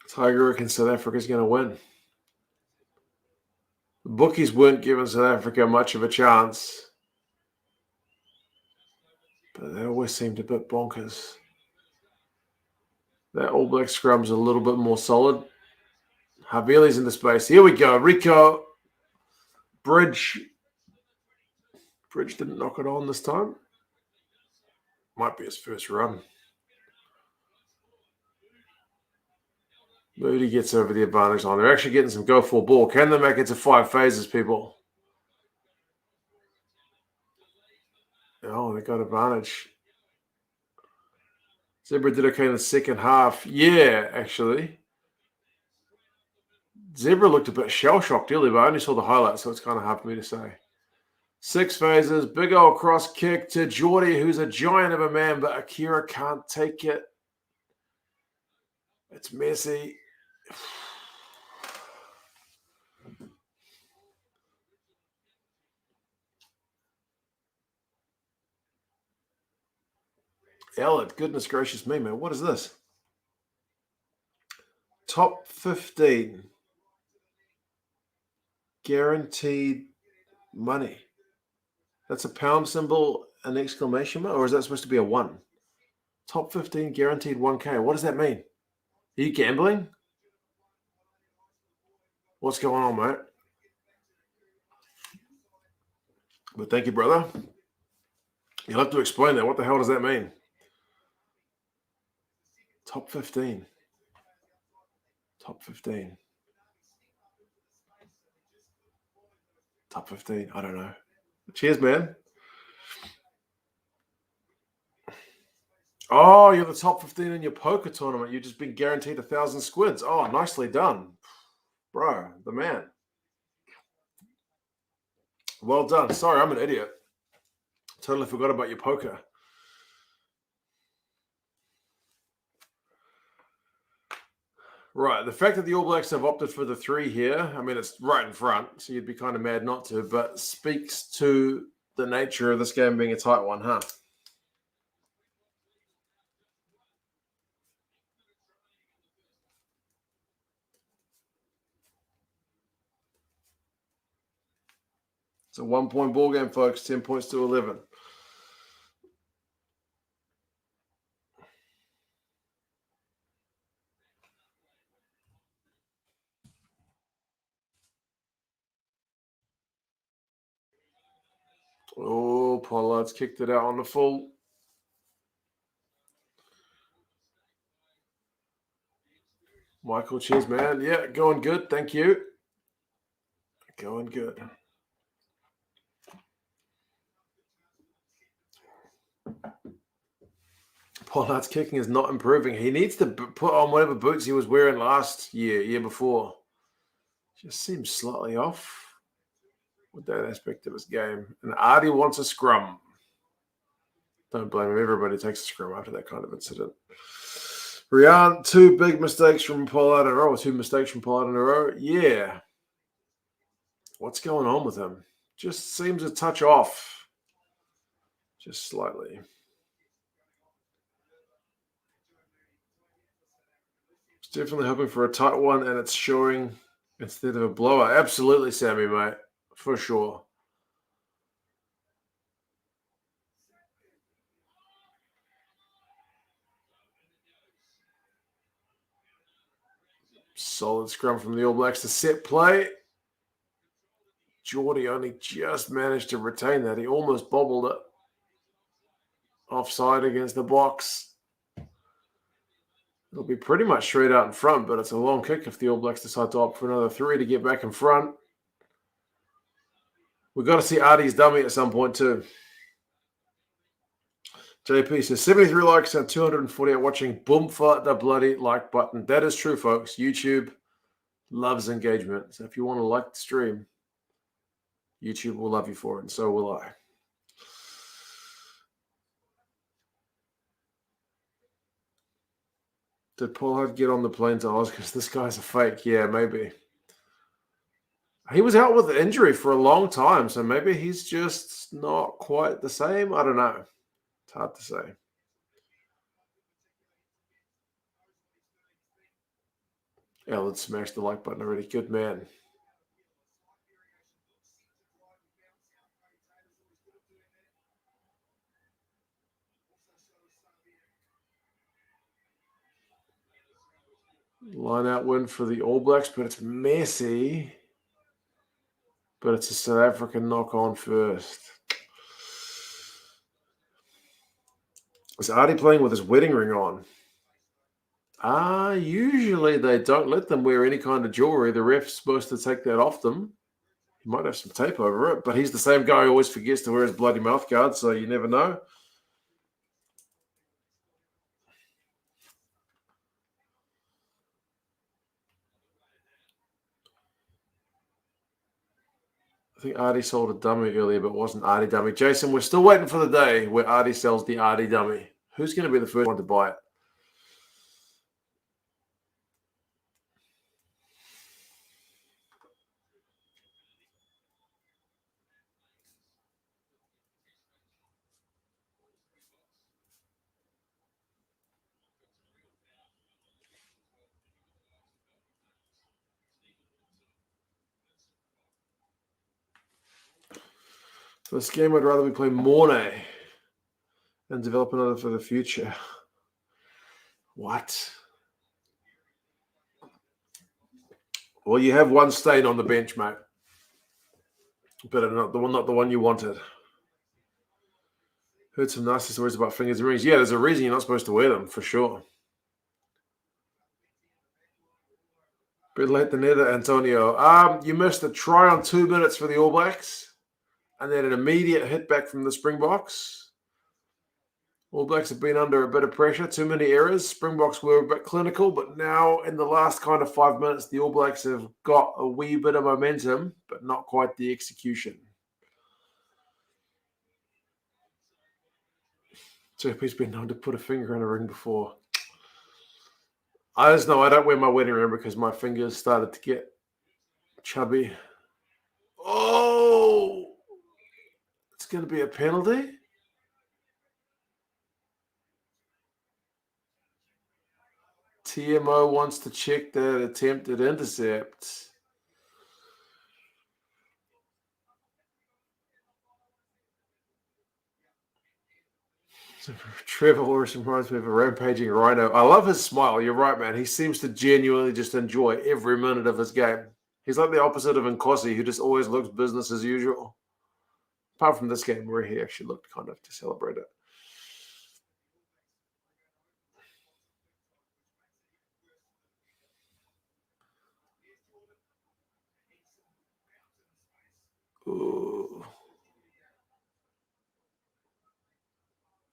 Tiger reckons South Africa's going to win. The bookies weren't giving South Africa much of a chance. But they always seemed a bit bonkers. That All Black scrum's a little bit more solid. Havili's in the space. Here we go. Rico. Bridge didn't knock it on this time. Might be his first run. Moody gets over the advantage line. They're actually getting some go for ball. Can they make it to 5 phases, people? Oh, they got advantage. Zebra did okay in the second half. Yeah, actually. Zebra looked a bit shell-shocked earlier, but I only saw the highlights, so it's kind of hard for me to say. 6 phases. Big old cross kick to Geordie, who's a giant of a man, but Akira can't take it. It's messy. Elliot, goodness gracious me, man. What is this? Top 15. Guaranteed money. That's a pound symbol, an exclamation mark, or is that supposed to be a 1? Top 15 guaranteed 1K. What does that mean? Are you gambling? What's going on, mate? But thank you, brother. You'll have to explain that. What the hell does that mean? Top 15. Top 15. Top 15. I don't know. Cheers, man. Oh, you're the top 15 in your poker tournament. You've just been guaranteed 1,000 squids. Oh, nicely done. Bro, the man. Well done. Sorry, I'm an idiot. Totally forgot about your poker. Right. The fact that the All Blacks have opted for the 3 here, I mean, it's right in front, so you'd be kind of mad not to, but speaks to the nature of this game being a tight one, huh? It's a 1-point ball game, folks. 10 points to 11. Oh, Pollard's kicked it out on the full. Michael, cheers, man. Yeah, going good. Thank you. Going good. Pollard's kicking is not improving. He needs to put on whatever boots he was wearing last year before. Just seems slightly off with that aspect of his game. And Artie wants a scrum. Don't blame him. Everybody takes a scrum after that kind of incident. Rian, 2 big mistakes from Pollard in a row. 2 mistakes from Pollard in a row. Yeah. What's going on with him? Just seems a touch off. Just slightly. It's definitely hoping for a tight one, and it's showing instead of a blower. Absolutely, Sammy, mate. For sure. Solid scrum from the All Blacks to set play. Geordie only just managed to retain that. He almost bobbled it. Offside against the box. It'll be pretty much straight out in front, but it's a long kick if the All Blacks decide to opt for another 3 to get back in front. We've got to see Artie's dummy at some point too. JP says 73 likes and 248 watching. Boom for the bloody like button. That is true, folks. YouTube loves engagement. So if you want to like the stream, YouTube will love you for it, and so will I. Did Pollard get on the plane to Oz because this guy's a fake? Yeah, maybe. He was out with injury for a long time, so maybe he's just not quite the same. I don't know. It's hard to say. Ellen smashed the like button already. Good man. Line-out win for the All Blacks, but it's messy. But it's a South African knock-on first. Is Artie playing with his wedding ring on? Usually they don't let them wear any kind of jewelry. The ref's supposed to take that off them. He might have some tape over it, but he's the same guy who always forgets to wear his bloody mouth guard, so you never know. I think Artie sold a dummy earlier, but it wasn't Artie dummy. Jason, we're still waiting for the day where Artie sells the Artie dummy. Who's going to be the first one to buy it? For this game, I'd rather we play Mornay and develop another for the future. What? Well, you have one stain on the bench, mate. But not the one you wanted. Heard some nasty stories about fingers and rings. Yeah, there's a reason you're not supposed to wear them, for sure. Bit late than ever, Antonio. You missed a try on 2 minutes for the All Blacks, and then an immediate hit back from the Springboks. All Blacks have been under a bit of pressure, too many errors. Springboks were a bit clinical, but now in the last kind of 5 minutes, the All Blacks have got a wee bit of momentum, but not quite the execution. JP's been known to put a finger in a ring before. I just know I don't wear my wedding ring because my fingers started to get chubby. Oh! It's going to be a penalty? TMO wants to check that attempted intercept. Trevor Lawrence reminds me of a rampaging rhino. I love his smile. You're right, man. He seems to genuinely just enjoy every minute of his game. He's like the opposite of Nkosi, who just always looks business as usual. Apart from this game where he actually looked kind of to celebrate it. Ooh.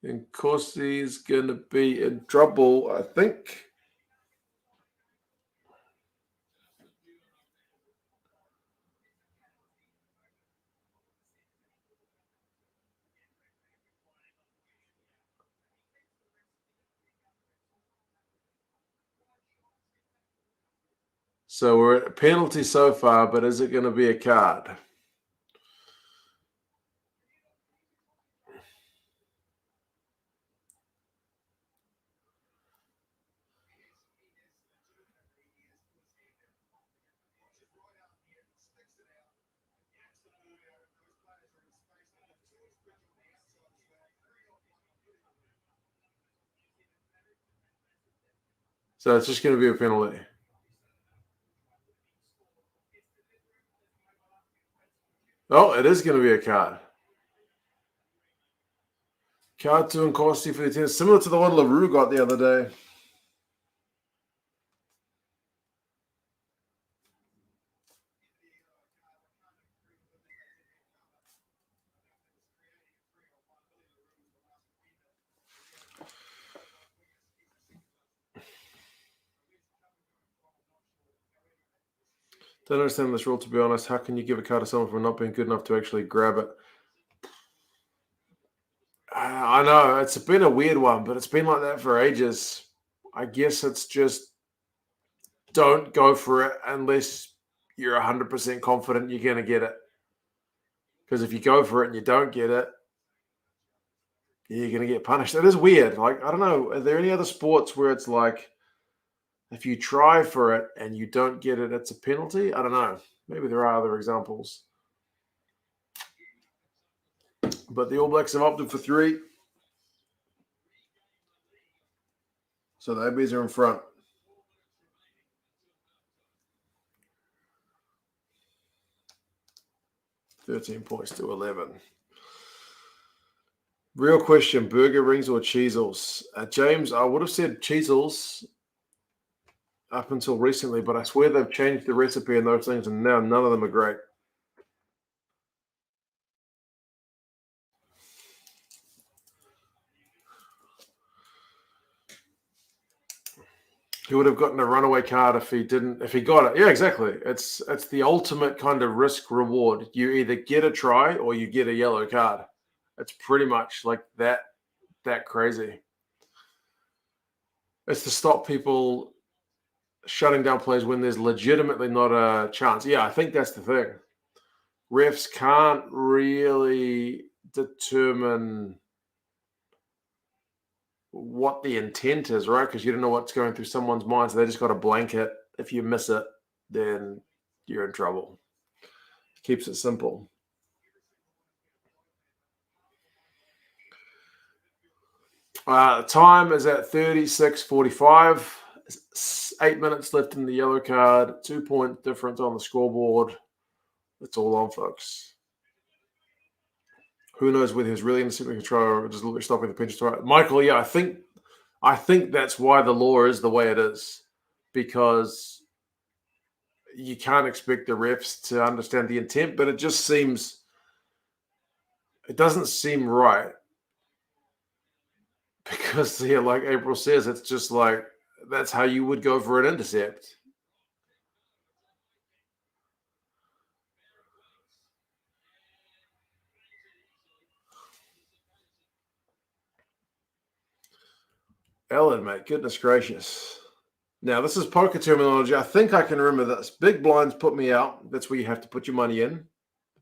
Nkosi's going to be in trouble, I think. So we're at a penalty so far, but is it going to be a card? So it's just going to be a penalty. Oh, it is going to be a card. Card to Nkosi for the tennis, similar to the one LaRue got the other day. Don't understand this rule, to be honest. How can you give a card to someone for not being good enough to actually grab it? I know, it's been a weird one, but it's been like that for ages. I guess it's just don't go for it unless you're 100% confident you're going to get it. Because if you go for it and you don't get it, you're going to get punished. It is weird. Like, I don't know, are there any other sports where it's like, if you try for it and you don't get it, it's a penalty? I don't know. Maybe there are other examples. But the All Blacks have opted for 3. So the ABs are in front. 13 points to 11. Real question, burger rings or Cheezels? James, I would have said Cheezels up until recently, but I swear they've changed the recipe and those things, and now none of them are great. He would have gotten a runaway card if he got it. Yeah, exactly. It's the ultimate kind of risk reward. You either get a try or you get a yellow card. It's pretty much like that crazy. It's to stop people shutting down plays when there's legitimately not a chance. Yeah, I think that's the thing. Refs can't really determine what the intent is, right? Because you don't know what's going through someone's mind. So they just got a blanket. If you miss it, then you're in trouble. Keeps it simple. Time is at 36:45. 8 minutes left in the yellow card. 2-point difference on the scoreboard. It's all on, folks. Who knows whether he's really in the super control or just a little bit stopping the pinch. Michael, yeah, I think that's why the law is the way it is, because you can't expect the refs to understand the intent, but it doesn't seem right, because yeah, like April says, it's just like that's how you would go for an intercept. Ellen, mate, goodness gracious. Now, this is poker terminology. I think I can remember this. Big blinds put me out. That's where you have to put your money in.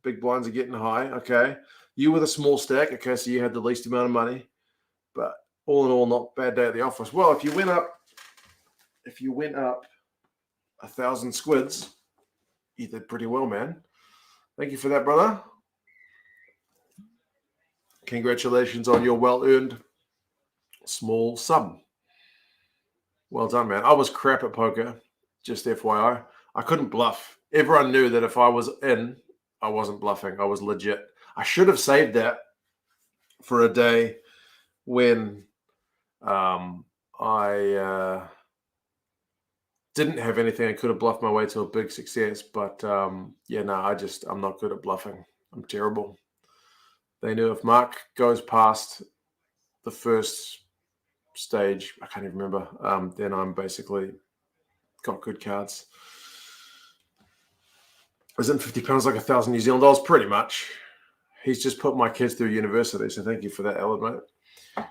Big blinds are getting high. Okay. You with a small stack. Okay, so you had the least amount of money. But all in all, not a bad day at the office. Well, if you went up 1,000 squids, you did pretty well, man. Thank you for that, brother. Congratulations on your well-earned small sum. Well done, man. I was crap at poker, just FYI. I couldn't bluff. Everyone knew that if I was in, I wasn't bluffing. I was legit. I should have saved that for a day when I didn't have anything. I could have bluffed my way to a big success. But I'm not good at bluffing. I'm terrible. They knew if Mark goes past the first stage, I can't even remember, then I'm basically got good cards. Isn't £50 like 1,000 New Zealand dollars? Pretty much. He's just put my kids through university, so thank you for that, Ellen, mate.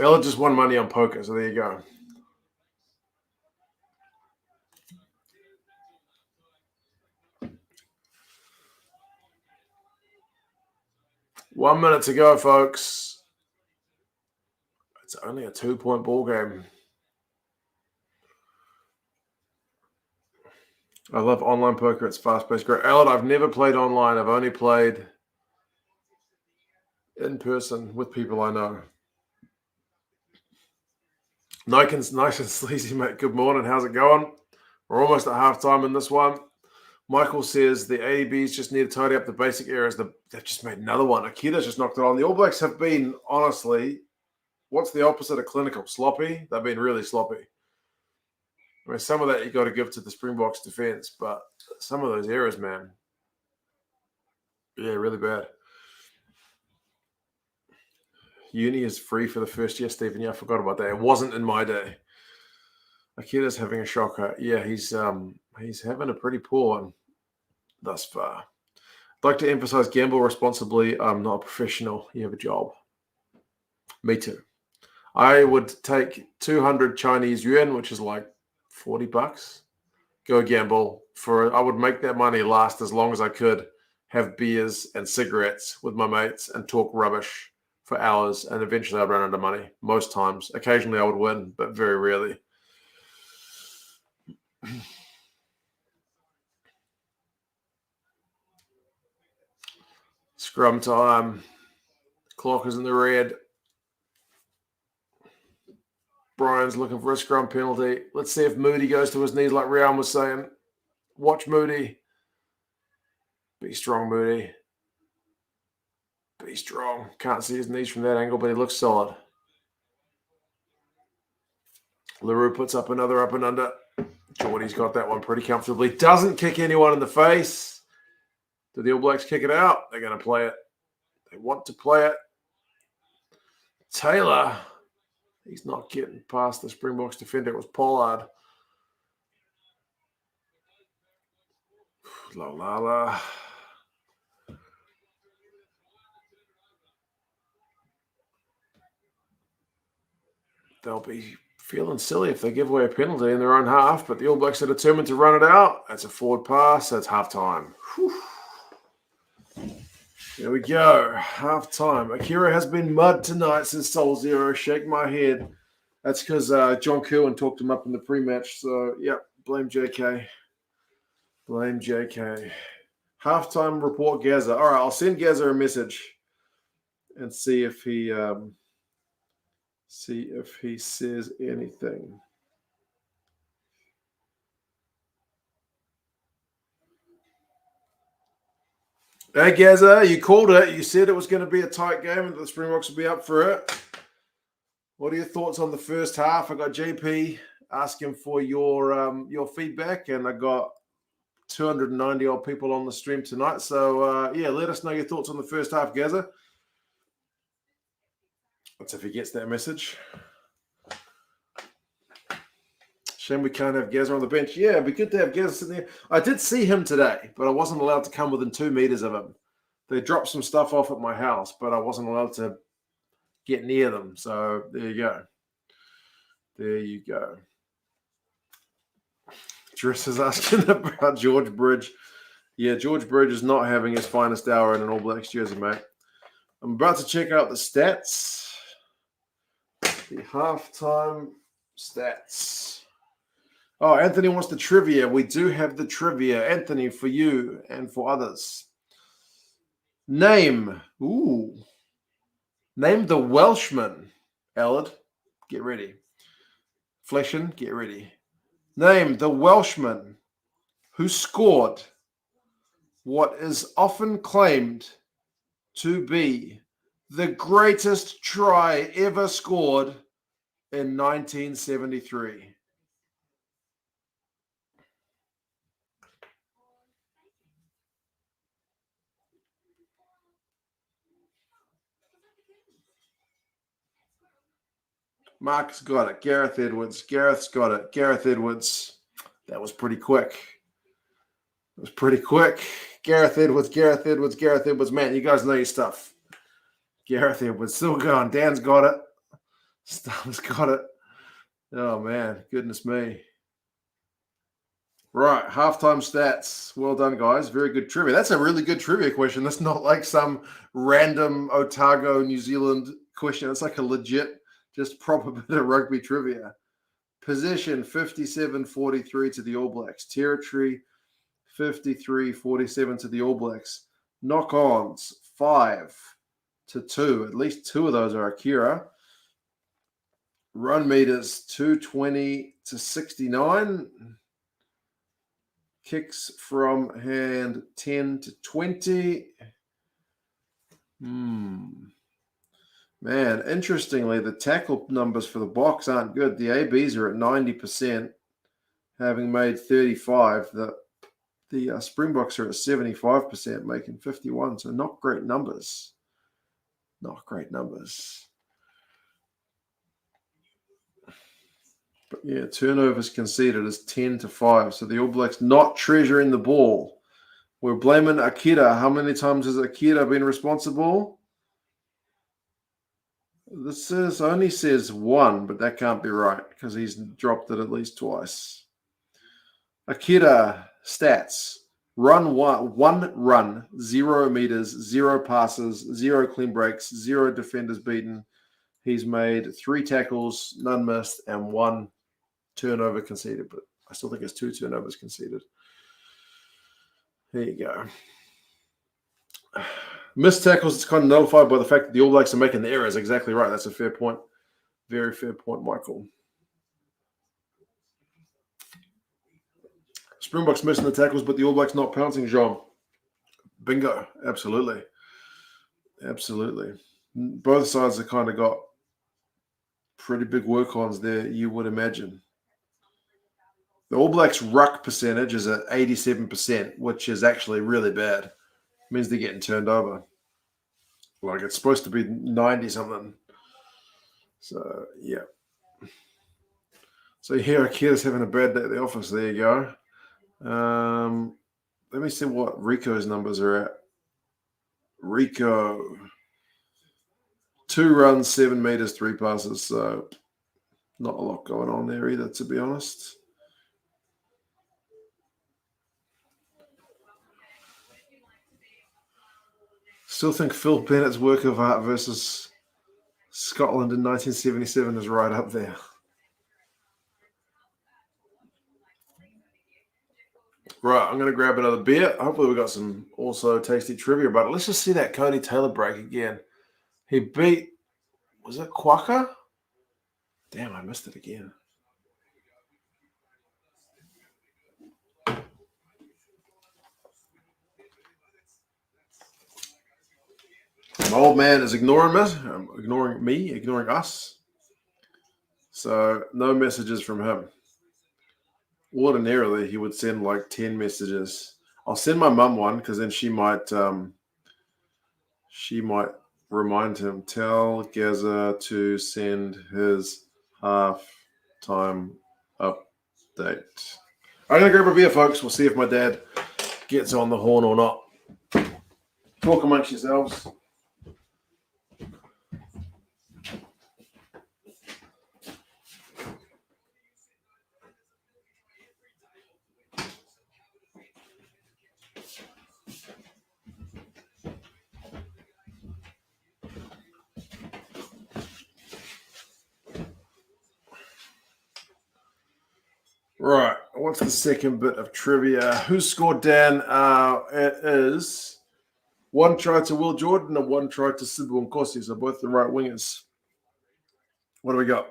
Ella just won money on poker, so there you go. One minute to go, folks. It's only a 2-point ball game. I love online poker. It's fast-paced, great. Ellen, I've never played online. I've only played in person with people I know. Nice and sleazy, mate. Good morning. How's it going? We're almost at halftime in this one. Michael says the ADBs just need to tidy up the basic errors. They've just made another one. Akita's just knocked it on. The All Blacks have been, honestly, what's the opposite of clinical? Sloppy? They've been really sloppy. I mean, some of that you got to give to the Springboks defense, but some of those errors, man, yeah, really bad. Uni is free for the first year, Stephen. Yeah, I forgot about that. It wasn't in my day. Akita's having a shocker. Yeah, he's having a pretty poor one thus far. I'd like to emphasize gamble responsibly. I'm not a professional. You have a job. Me too. I would take 200 Chinese yuan, which is like $40. Go gamble I would make that money last as long as I could, have beers and cigarettes with my mates and talk rubbish for hours, and eventually I'd run out of money. Most times. Occasionally I would win, but very rarely. Scrum time. Clock is in the red. Brian's looking for a scrum penalty. Let's see if Moody goes to his knees like Rian was saying. Watch Moody. Be strong, Moody. Be strong. Can't see his knees from that angle, but he looks solid. LaRue puts up another up and under. Geordie's got that one pretty comfortably. Doesn't kick anyone in the face. Do the All Blacks kick it out? They're going to play it. They want to play it. Taylor, he's not getting past the Springboks defender. It was Pollard. La. They'll be feeling silly if they give away a penalty in their own half, but the All Blacks are determined to run it out. That's a forward pass. That's halftime. There we go. Halftime. Akira has been mud tonight since Soul Zero. Shake my head. That's because John Kerwin talked him up in the pre-match. So, yeah, blame JK. Blame JK. Halftime report, Gaza. All right, I'll send Gaza a message and see if he says anything. Hey, Gaza, you called it. You said it was going to be a tight game and the Springboks would be up for it. What are your thoughts on the first half? I got JP asking for your feedback, and I got 290 odd people on the stream tonight. So, let us know your thoughts on the first half, Gaza. That's if he gets that message. Shame we can't have Gaza on the bench. Yeah, it'd be good to have Gaza sitting there. I did see him today, but I wasn't allowed to come within 2 meters of him. They dropped some stuff off at my house, but I wasn't allowed to get near them. So there you go. There you go. Dress is asking about George Bridge. Yeah, George Bridge is not having his finest hour in an All Blacks jersey, mate. I'm about to check out the stats. The halftime stats. Oh, Anthony wants the trivia. We do have the trivia, Anthony, for you and for others. Name the Welshman. Allard, get ready. Fleshen, get ready. Name the Welshman who scored what is often claimed to be the greatest try ever scored in 1973. Mark's got it. Gareth Edwards. Gareth's got it. Gareth Edwards. That was pretty quick. It was pretty quick. Gareth Edwards. Man, you guys know your stuff. Gareth Edwards still going. Dan's got it. Stubbs got it. Oh, man. Goodness me. Right. Halftime stats. Well done, guys. Very good trivia. That's a really good trivia question. That's not like some random Otago, New Zealand question. It's like a legit, just proper bit of rugby trivia. Position 57-43 to the All Blacks. Territory 53-47 to the All Blacks. Knock-ons 5-2. At least 2 of those are Akira. Run meters 220-69. Kicks from hand 10-20. Man, interestingly, the tackle numbers for the Boks aren't good. The ABs are at 90%, having made 35. The Springboks are at 75%, making 51. So not great numbers. Not great numbers. But yeah, turnovers conceded is 10-5. So the All Blacks not treasuring the ball. We're blaming Akira. How many times has Akira been responsible? This only says 1, but that can't be right because he's dropped it at least twice. Akira stats. Run 1 run, 0 meters, 0 passes, 0 clean breaks, 0 defenders beaten. He's made 3 tackles, none missed, and 1 turnover conceded. But I still think it's 2 turnovers conceded. There you go. Missed tackles, it's kind of nullified by the fact that the All Blacks are making the errors. Exactly right. That's a fair point. Very fair point, Michael. Springboks missing the tackles, but the All Blacks not pouncing, Jean. Bingo. Absolutely. Absolutely. Both sides have kind of got pretty big work-ons there, you would imagine. The All Blacks' ruck percentage is at 87%, which is actually really bad. It means they're getting turned over. Like, it's supposed to be 90-something. So, yeah. So here, Akira's having a bad day at the office. There you go. Let me see what Rico's numbers are at. Rico, 2 runs, 7 meters, 3 passes. So not a lot going on there either, to be honest. Still think Phil Bennett's work of art versus Scotland in 1977 is right up there. Right, I'm going to grab another beer. Hopefully we've got some also tasty trivia about it. Let's just see that Cody Taylor break again. He beat, was it Quokka? Damn, I missed it again. My old man is ignoring me, ignoring us. So no messages from him. Ordinarily, he would send like 10 messages. I'll send my mum one because then she might remind him. Tell Gaza to send his half-time update. I'm gonna grab a beer, folks. We'll see if my dad gets on the horn or not. Talk amongst yourselves. Right, what's the second bit of trivia? Who scored, Dan? It is 1 try to Will Jordan and 1 try to Sibu Nkosi, so both the right wingers. What do we got?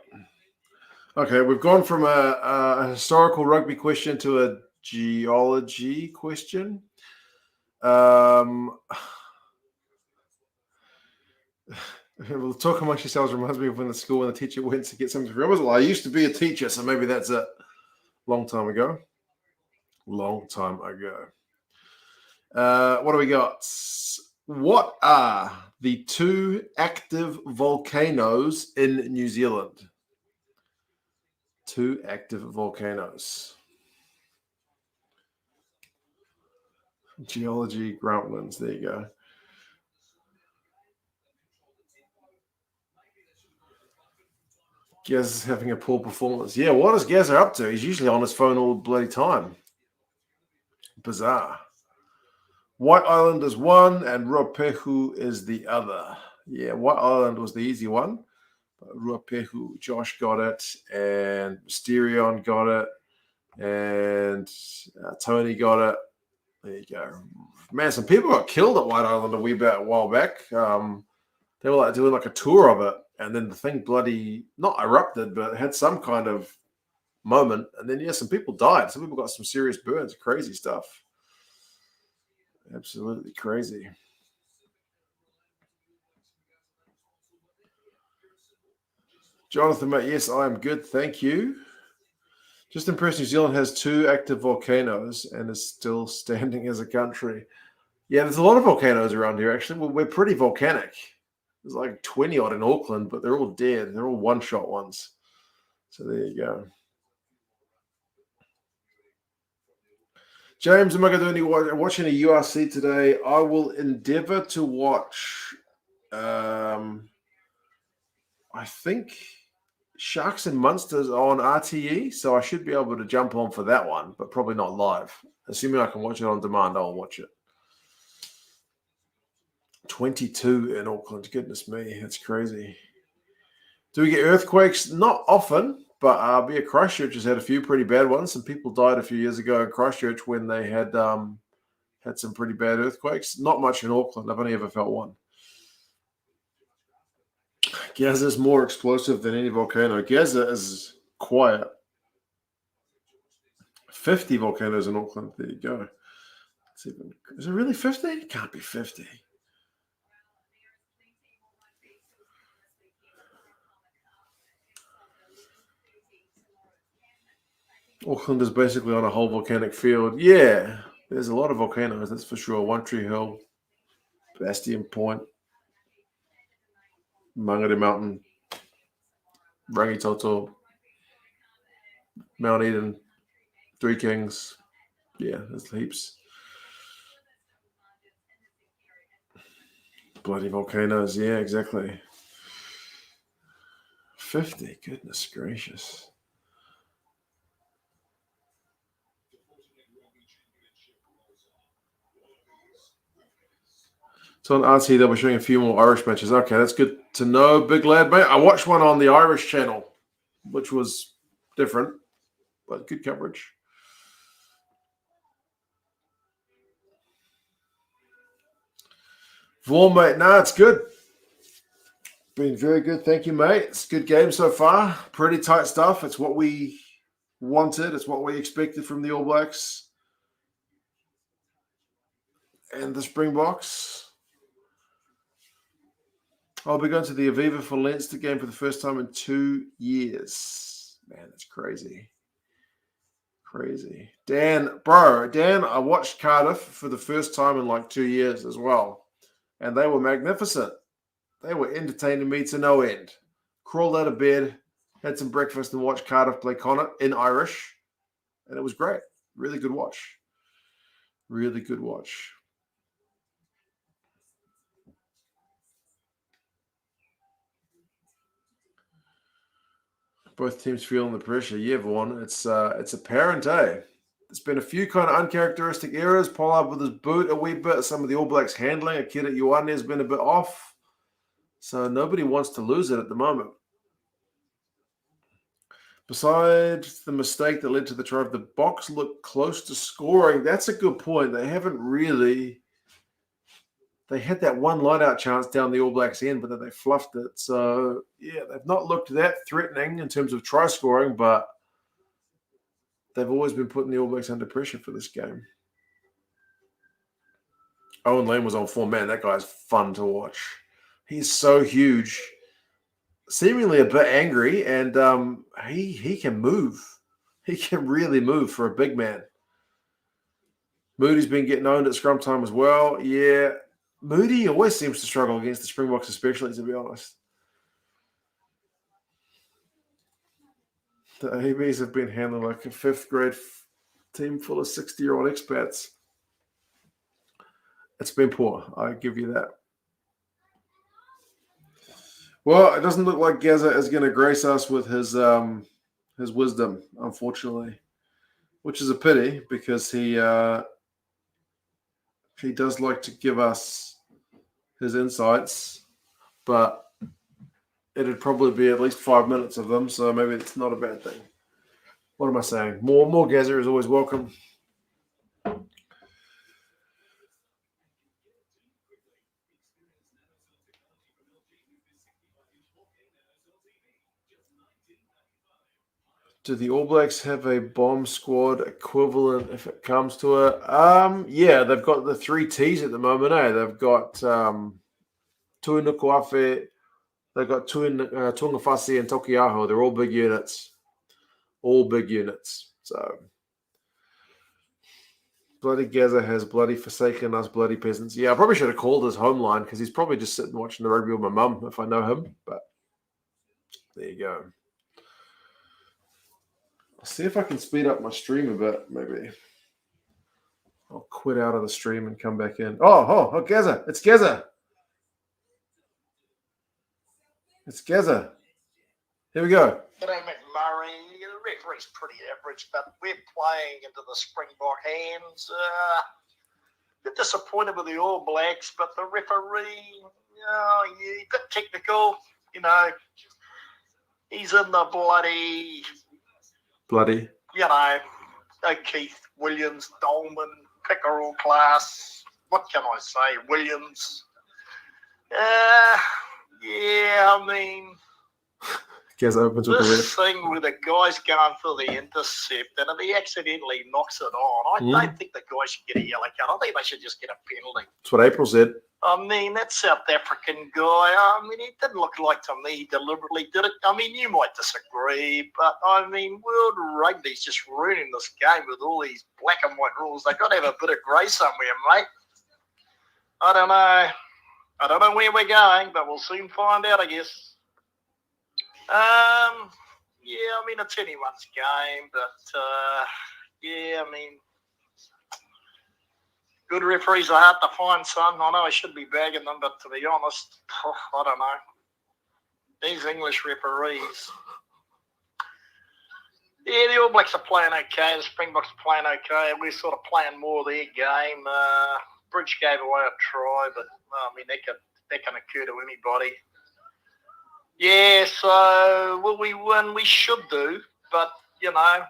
Okay, we've gone from a historical rugby question to a geology question. We'll talk amongst yourselves reminds me of when the school when the teacher went to get something for I used to be a teacher, so maybe that's it. Long time ago. What do we got? What are the 2 active volcanoes in New Zealand? 2 active volcanoes. Geology, Grantlands. There you go. Gaz is having a poor performance. Yeah, what is Gaz up to? He's usually on his phone all bloody time. Bizarre. White Island is one and Ruapehu is the other. Yeah, White Island was the easy one. Ruapehu, Josh got it, and Mysterion got it, and Tony got it. There you go. Man, some people got killed at White Island a while back. They were like doing like a tour of it, and then the thing bloody not erupted, but had some kind of moment. And then some people died. Some people got some serious burns. Crazy stuff. Absolutely crazy. Jonathan, mate, yes, I am good. Thank you. Just impressed New Zealand has 2 active volcanoes and is still standing as a country. Yeah, there's a lot of volcanoes around here, actually. We're pretty volcanic. There's like 20 odd in Auckland, but they're all dead. They're all one-shot ones. So there you go. James, am I going to do any watching a URC today? I will endeavor to watch, I think, Sharks and Munsters on RTE, so I should be able to jump on for that one, but probably not live. Assuming I can watch it on demand, I'll watch it. 22 in Auckland. Goodness me, that's crazy. Do we get earthquakes? Not often, but Christchurch has had a few pretty bad ones. Some people died a few years ago in Christchurch when they had some pretty bad earthquakes. Not much in Auckland. I've only ever felt one. Gaza is more explosive than any volcano. Gaza is quiet. 50 volcanoes in Auckland. There you go. Is it really 50? It can't be 50. Auckland is basically on a whole volcanic field. Yeah, there's a lot of volcanoes, that's for sure. One Tree Hill, Bastion Point, Mangere Mountain, Rangitoto, Mount Eden, Three Kings. Yeah, there's heaps. Bloody volcanoes. Yeah, exactly. 50. Goodness gracious. So on RT, they'll be showing a few more Irish matches. Okay, that's good to know, big lad, mate. I watched one on the Irish channel, which was different, but good coverage. Vaughan, mate, no, it's good. Been very good, thank you, mate. It's a good game so far. Pretty tight stuff. It's what we wanted. It's what we expected from the All Blacks and the Springboks. I'll be going to the Aviva for Leinster game for the first time in 2 years. Man, that's crazy. Crazy. Dan, I watched Cardiff for the first time in like 2 years as well. And they were magnificent. They were entertaining me to no end. Crawled out of bed, had some breakfast, and watched Cardiff play Connacht in Irish. And it was great. Really good watch. Really good watch. Both teams feeling the pressure. Yeah, Vaughan. It's apparent, eh? There's been a few kind of uncharacteristic errors. Pollard with his boot a wee bit. Some of the All Blacks handling. Akira Ioane has been a bit off. So nobody wants to lose it at the moment. Besides the mistake that led to the try, the Boks look close to scoring. That's a good point. They haven't really. They had that one line-out chance down the All Blacks' end, but then they fluffed it. So, yeah, they've not looked that threatening in terms of try scoring, but they've always been putting the All Blacks under pressure for this game. Owen Lane was on form. Man, that guy's fun to watch. He's so huge. Seemingly a bit angry, and he can move. He can really move for a big man. Moody's been getting owned at scrum time as well. Yeah, Moody always seems to struggle against the Springboks, especially, to be honest. The ABs have been handling like a fifth grade team full of 60-year-old expats. It's been poor. I give you that. Well, it doesn't look like Gaza is going to grace us with his wisdom, unfortunately, which is a pity because he does like to give us his insights, but it'd probably be at least 5 minutes of them, so maybe it's not a bad thing. What am I saying? More Gaza is always welcome. Do the All Blacks have a bomb squad equivalent if it comes to it? Yeah, they've got the 3 Ts at the moment, eh? They've got Tuinukuafe, they've got Tuangafasi and Tokiaho. They're all big units. All big units. So bloody Gaza has bloody forsaken us bloody peasants. Yeah, I probably should have called his home line because he's probably just sitting watching the rugby with my mum if I know him. But there you go. I'll see if I can speed up my stream a bit, maybe. I'll quit out of the stream and come back in. Oh, Gaza. It's Gaza. It's Gaza. Here we go. G'day, McMurray. The referee's pretty average, but we're playing into the Springbok hands. A bit disappointed with the All Blacks, but the referee, a bit technical. He's in the bloody, Keith Williams, Dolman, Pickerel class. What can I say? Williams. Gaz opens with the This ref. thing where the guy's going for the intercept and if he accidentally knocks it on, I don't think the guy should get a yellow card. I think they should just get a penalty. That's what April said. I mean, that South African guy, I mean, it didn't look like to me he deliberately did it. I mean, you might disagree, but I mean, World Rugby's just ruining this game with all these black and white rules. They've got to have a bit of grey somewhere, mate. I don't know. I don't know where we're going, but we'll soon find out, I guess. Yeah, I mean, it's anyone's game, but, yeah, I mean, good referees are hard to find, son. I know I should be bagging them, but to be honest, I don't know. These English referees. Yeah, the All Blacks are playing okay. The Springboks are playing okay. We're sort of playing more their game. Bridge gave away a try, but, I mean, that can occur to anybody. Yeah, so will we win? We should do, but, you know,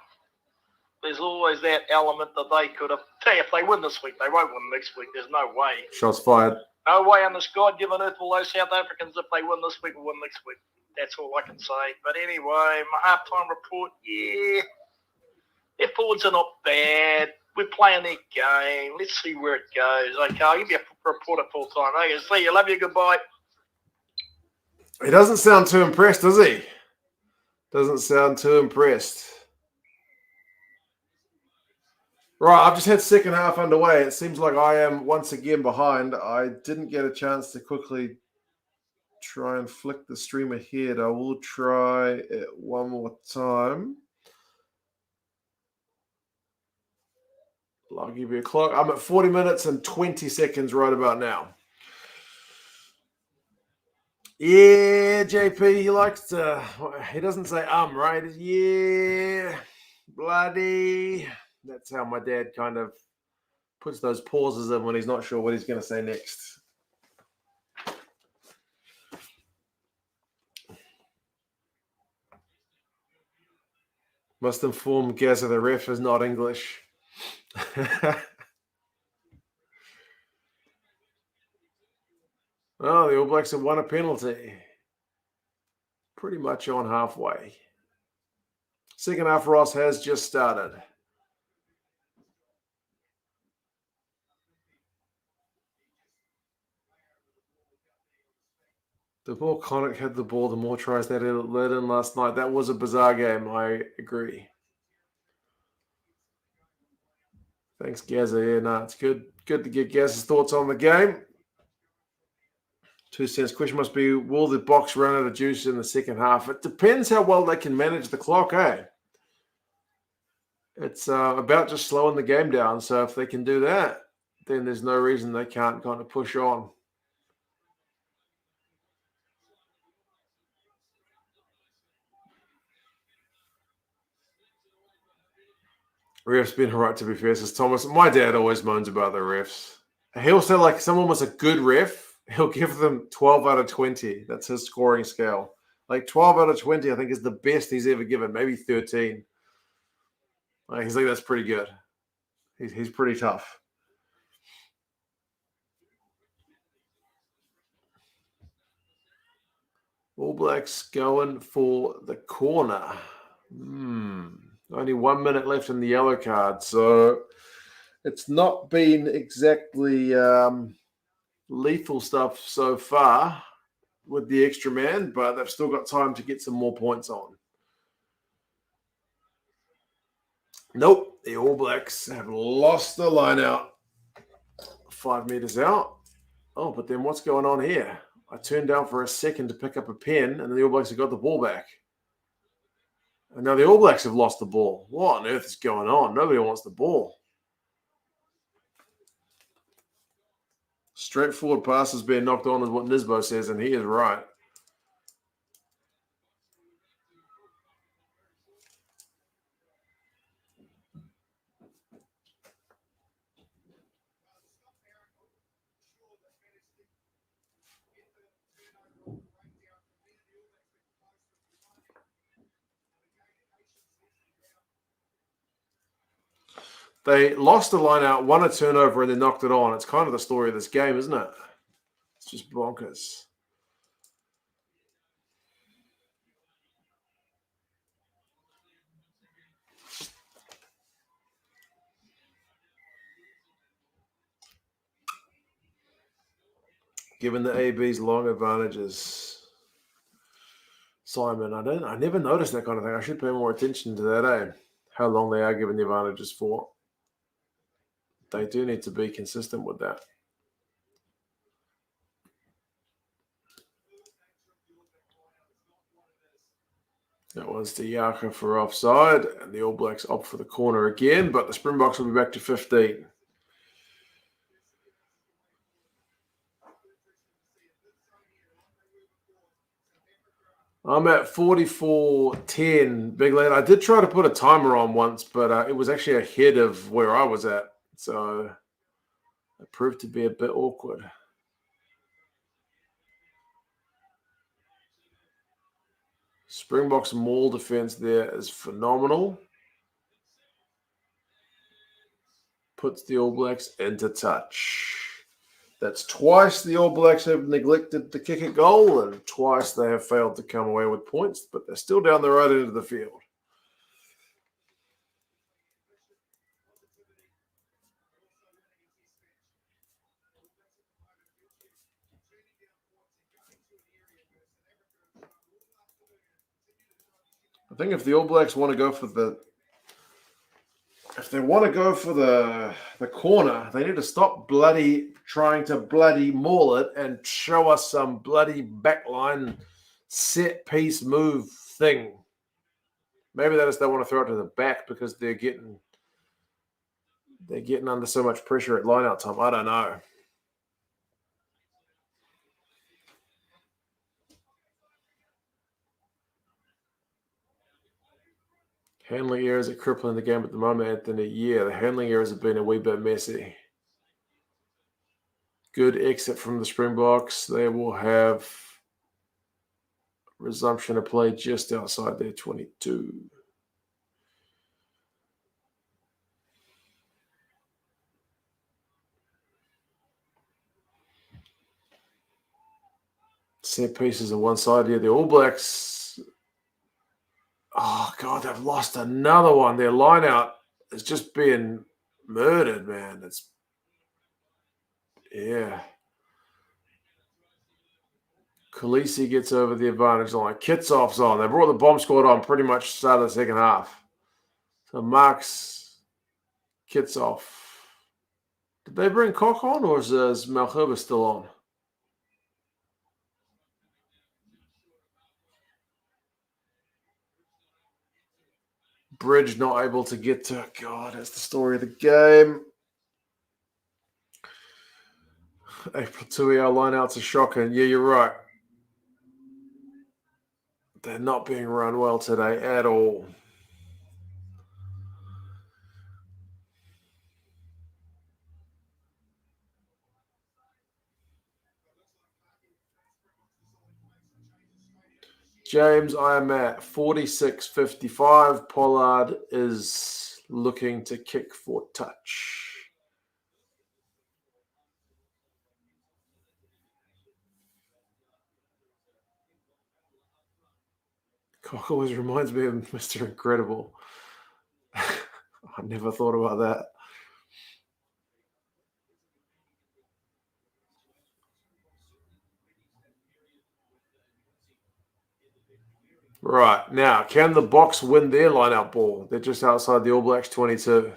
there's always that element that they could have. Tell you, if they win this week, they won't win next week. There's no way. Shots fired. No way on this God-given earth will those South Africans, if they win this week, will win next week. That's all I can say. But anyway, my halftime report, yeah, their forwards are not bad. We're playing their game. Let's see where it goes. Okay, I'll give you a report at full time. Okay, see you. Love you. Goodbye. He doesn't sound too impressed, does he? Doesn't sound too impressed. Right, I've just had second half underway. It seems like I am once again behind. I didn't get a chance to quickly try and flick the stream ahead. I will try it one more time. I'll give you a clock. I'm at 40 minutes and 20 seconds right about now. Yeah, JP, he likes to, he doesn't say right? Yeah, bloody. That's how my dad kind of puts those pauses in when he's not sure what he's going to say next. Must inform Gazza the ref is not English. Oh, the All Blacks have won a penalty. Pretty much on halfway. Second half, Ross has just started. The more Connick had the ball, the more tries that it led in last night. That was a bizarre game. I agree. Thanks, Gazza. Yeah, no, it's good. Good to get Gazza's thoughts on the game. 2 cents. Question must be, will the Box run out of juice in the second half? It depends how well they can manage the clock, eh? It's about just slowing the game down. So if they can do that, then there's no reason they can't kind of push on. Refs been right, to be fair, says Thomas. My dad always moans about the refs. He'll say, like, someone was a good ref, he'll give them 12 out of 20. That's his scoring scale. Like, 12 out of 20, I think, is the best he's ever given. Maybe 13. Like, he's like, that's pretty good. He's pretty tough. All Blacks going for the corner. Only 1 minute left in the yellow card, so it's not been exactly lethal stuff so far with the extra man, but they've still got time to get some more points on. Nope, the All Blacks have lost the line out. 5 meters out. Oh, but then what's going on here? I turned down for a second to pick up a pen, and then the All Blacks have got the ball back. And now the All Blacks have lost the ball. What on earth is going on? Nobody wants the ball. Straightforward passes being knocked on is what Nisbo says, and he is right. They lost the line out, won a turnover, and then knocked it on. It's kind of the story of this game, isn't it? It's just bonkers. given the AB's long advantages. Simon, I never noticed that kind of thing. I should pay more attention to that, eh? How long they are given the advantages for. They do need to be consistent with that. That was the Yaka for offside, and the All Blacks opt for the corner again, but the Springboks will be back to 15. I'm at 44.10, big lad. I did try to put a timer on once, but it was actually ahead of where I was at, so it proved to be a bit awkward. Springboks maul defense there is phenomenal. Puts the All Blacks into touch. That's twice the All Blacks have neglected to kick a goal, and twice they have failed to come away with points, but they're still down the right end of the field. I think if the All Blacks want to go for the corner, they need to stop bloody trying to bloody maul it and show us some bloody backline set piece move thing. Maybe they just don't want to throw it to the back because they're getting under so much pressure at line-out time. I don't know. Handling errors are crippling the game at the moment, Anthony. Yeah, the handling errors have been a wee bit messy. Good exit from the Springboks. They will have resumption of play just outside their 22. Set pieces on one side here. The All Blacks, oh, God, they've lost another one. Their line out is just being murdered, man. Yeah. Khaleesi gets over the advantage line. Kitsoff's on. They brought the bomb squad on pretty much start of the second half. So Marks, Kitsoff. Did they bring Koch on, or is Malherbe still on? Bridge not able to get to. God, that's the story of the game. April Tui, our lineouts are shocking. Yeah, you're right. They're not being run well today at all. James, I am at 46.55. Pollard is looking to kick for touch. Cock always reminds me of Mr. Incredible. I never thought about that. Right, now, can the Boks win their line-out ball? They're just outside the All Blacks 22.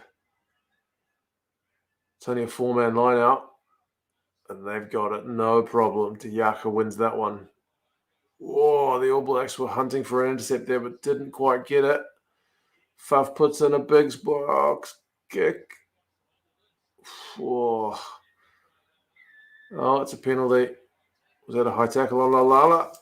It's only a four-man line-out, and they've got it, no problem. Yaka wins that one. Whoa, the All Blacks were hunting for an intercept there, but didn't quite get it. Faf puts in a big box kick. Whoa. Oh, it's a penalty. Was that a high tackle on Lalala?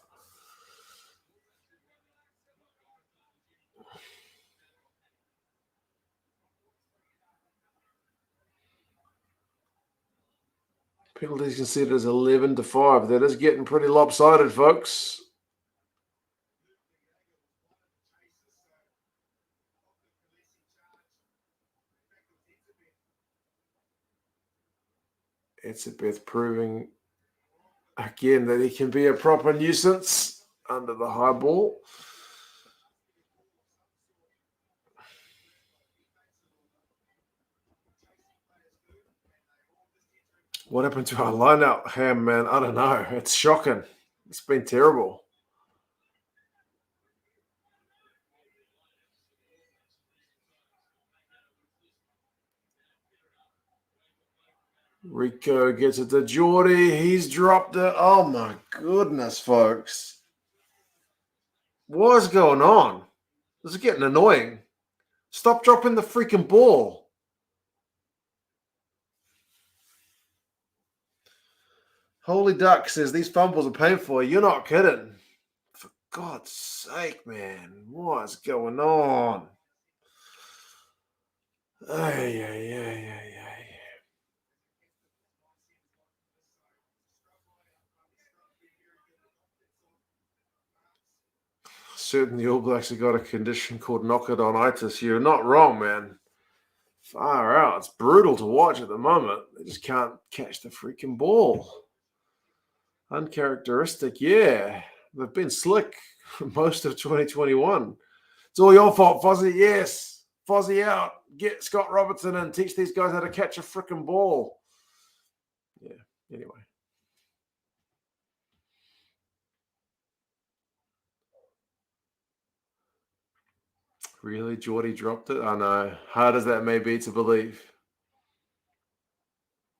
Penalties considered as 11-5. That is getting pretty lopsided, folks. Etzebeth proving again that he can be a proper nuisance under the high ball. What happened to our lineup, Ham, man? I don't know. It's shocking. It's been terrible. Rico gets it to Geordie. He's dropped it. Oh, my goodness, folks. What is going on? This is getting annoying. Stop dropping the freaking ball. Holy Duck says these fumbles are painful. You're not kidding. For God's sake, man. What is going on? Ay. Certainly, All Blacks have got a condition called knock-it-on-itis. You're not wrong, man. Far out. It's brutal to watch at the moment. They just can't catch the freaking ball. Uncharacteristic, yeah. They've been slick most of 2021. It's all your fault, Fozzie. Yes. Fozzie out. Get Scott Robertson and teach these guys how to catch a freaking ball. Yeah, anyway. Really? Geordie dropped it? I know. Hard as that may be to believe.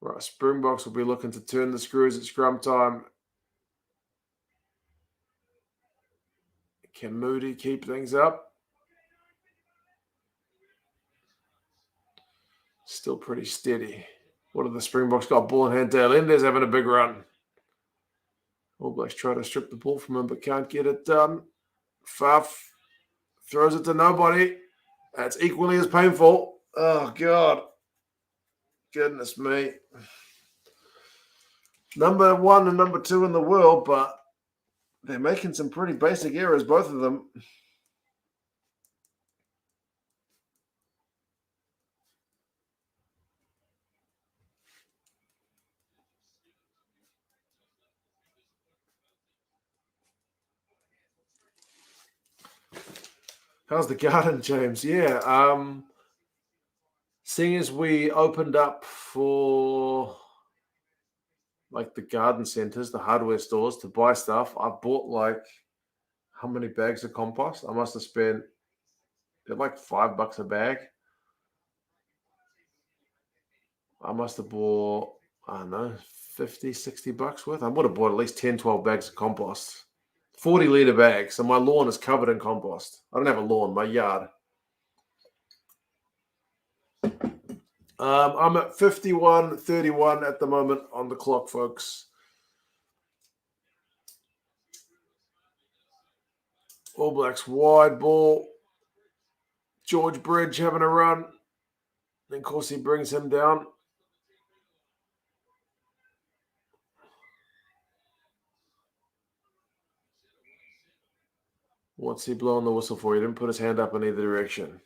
Right, Springboks will be looking to turn the screws at scrum time. Can Moody keep things up? Still pretty steady. What have the Springboks got? Ball in hand. Dale Enders having a big run. All Blacks try to strip the ball from him, but can't get it done. Faf throws it to nobody. That's equally as painful. Oh, God. Goodness me. Number 1 and number 2 in the world, but they're making some pretty basic errors, both of them. How's the garden, James? Yeah. Seeing as we opened up for like the garden centers, the hardware stores to buy stuff, I bought like how many bags of compost? I must have spent like $5 a bag. I must have bought, I don't know, 50, 60 bucks worth. I would have bought at least 10, 12 bags of compost. 40-litre bags. So my lawn is covered in compost. I don't have a lawn, my yard. I'm at 51-31 at the moment on the clock, folks. All Blacks wide ball. George Bridge having a run. And of course, he brings him down. What's he blowing the whistle for? He didn't put his hand up in either direction.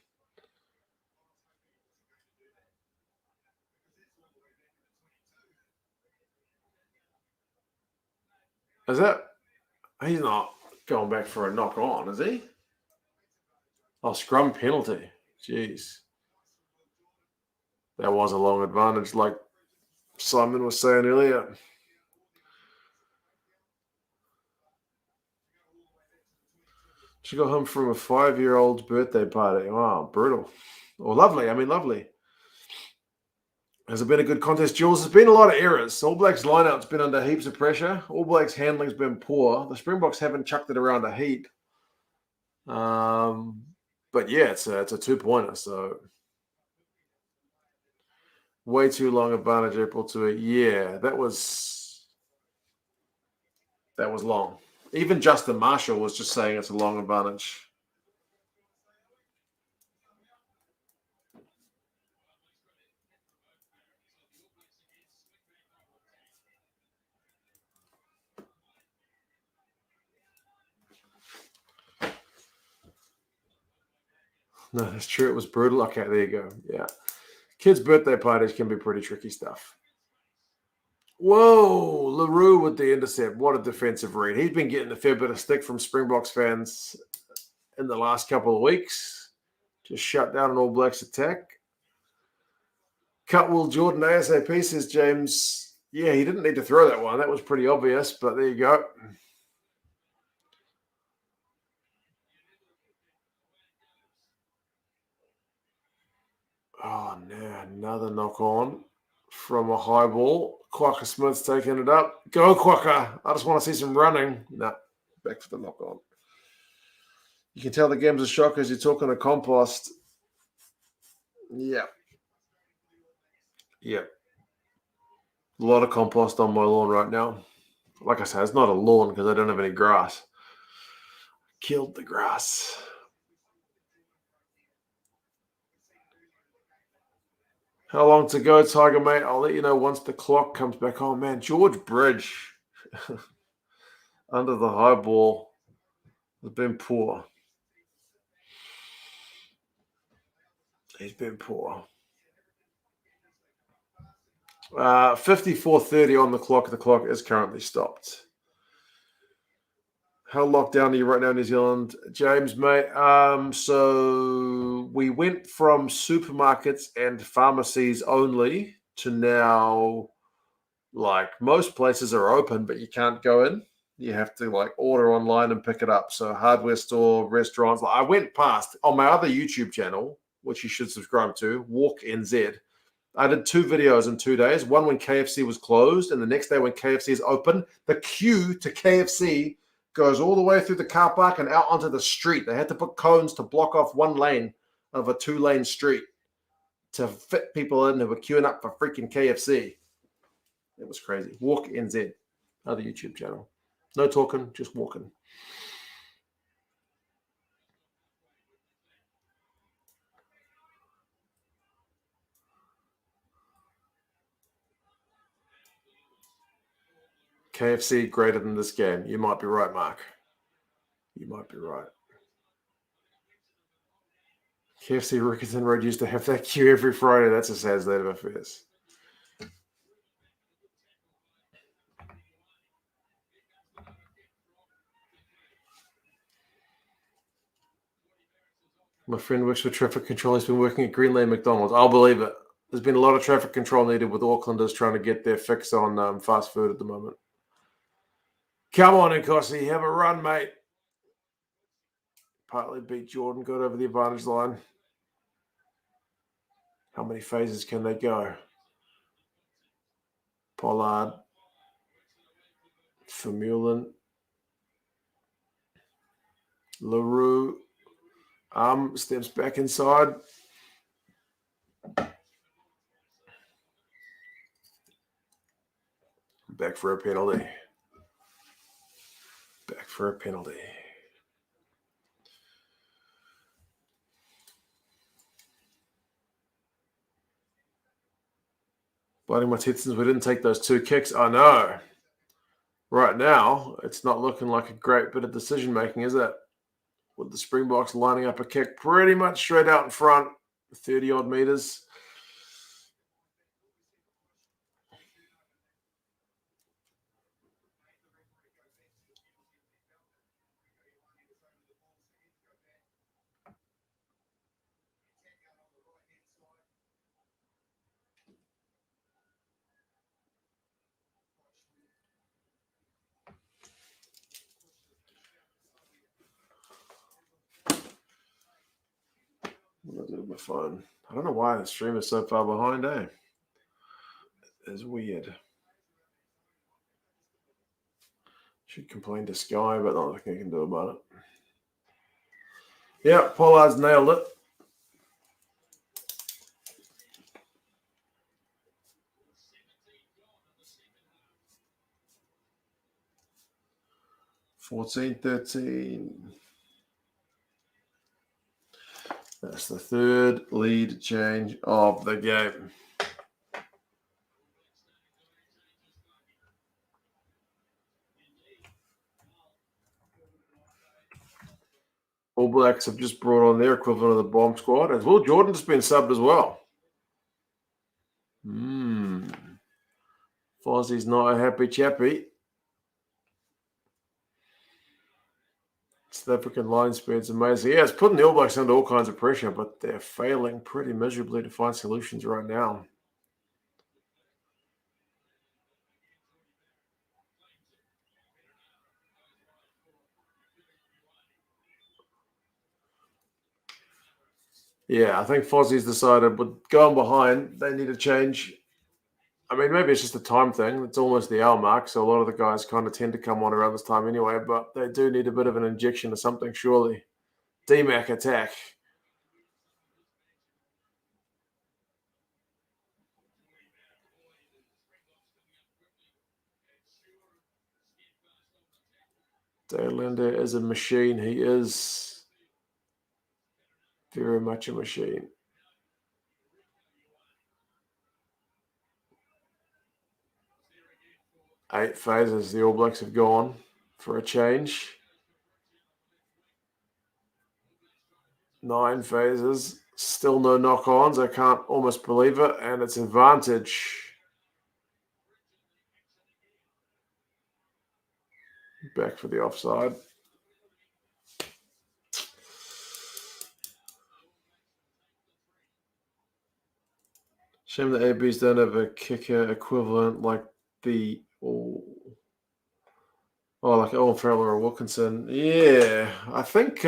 Is that? He's not going back for a knock on, is he? Oh, scrum penalty. Jeez. That was a long advantage, like Simon was saying earlier. She got home from a 5-year-old's birthday party. Wow, brutal. Or lovely. I mean, lovely. Has it been a good contest, Jules? There's been a lot of errors. All Blacks lineout's been under heaps of pressure. All Blacks handling's been poor. The Springboks haven't chucked it around a heap. But yeah, it's a 2-pointer. So way too long advantage, April to it. Yeah, that was long. Even Justin Marshall was just saying it's a long advantage. No, that's true. It was brutal. Okay, there you go. Yeah. Kids' birthday parties can be pretty tricky stuff. Whoa, LaRue with the intercept. What a defensive read. He's been getting a fair bit of stick from Springboks fans in the last couple of weeks. Just shut down an All Blacks attack. Cutwell Jordan ASAP says James. Yeah, he didn't need to throw that one. That was pretty obvious, but there you go. Oh, no, another knock on from a high ball. Quacker Smith's taking it up. Go, Quacker. I just want to see some running. No, back for the knock on. You can tell the game's a shock as you're talking to compost. Yeah. Yeah. A lot of compost on my lawn right now. Like I said, it's not a lawn because I don't have any grass. Killed the grass. How long to go, Tiger, mate? I'll let you know once the clock comes back. Oh, man, George Bridge under the high ball has been poor. He's been poor. 54:30 on the clock. The clock is currently stopped. How locked down are you right now, New Zealand? James, mate. So we went from supermarkets and pharmacies only to now, like, most places are open, but you can't go in. You have to, like, order online and pick it up. So hardware store, restaurants. Like, I went past on my other YouTube channel, which you should subscribe to, Walk NZ. I did 2 videos in 2 days. One when KFC was closed, and the next day when KFC is open. The queue to KFC goes all the way through the car park and out onto the street. They had to put cones to block off one lane of a 2-lane street to fit people in who were queuing up for freaking KFC. It was crazy. Walk NZ, other YouTube channel. No talking, just walking. KFC greater than this game. You might be right, Mark. You might be right. KFC Rickerton Road used to have that queue every Friday. That's a sad state of affairs. My friend works for traffic control. He's been working at Green Lane McDonald's. I'll believe it. There's been a lot of traffic control needed with Aucklanders trying to get their fix on fast food at the moment. Come on, Nkosi. Have a run, mate. Partly beat Jordan. Got over the advantage line. How many phases can they go? Pollard. Vermeulen. LaRue. Steps back inside. Back for a penalty. Back for a penalty. Biting my teeth since we didn't take those 2 kicks. I know. Right now, it's not looking like a great bit of decision making, is it? With the Springboks lining up a kick pretty much straight out in front, 30-odd meters. What do I do with my phone? I don't know why the stream is so far behind, eh? It's weird. Should complain to Sky, but nothing I can do about it. Yeah, Pollard's nailed it. (14-13). That's the 3rd lead change of the game. All Blacks have just brought on their equivalent of the bomb squad. As Will Jordan's been subbed as well. Fozzie's not a happy chappy. South African line speed's amazing. Yeah, it's putting the All Blacks under all kinds of pressure, but they're failing pretty miserably to find solutions right now. Yeah, I think Fozzie's decided with going behind, they need a change. I mean, maybe it's just a time thing. It's almost the hour mark, so a lot of the guys kind of tend to come on around this time anyway, but they do need a bit of an injection of something, surely. DMAC attack. Daylander is a machine. He is very much a machine. 8 phases the All Blacks have gone for a change. 9 phases. Still no knock-ons. I can't almost believe it. And it's advantage. Back for the offside. Shame the ABs don't have a kicker equivalent like the like Owen Farrell or Wilkinson. Yeah, I think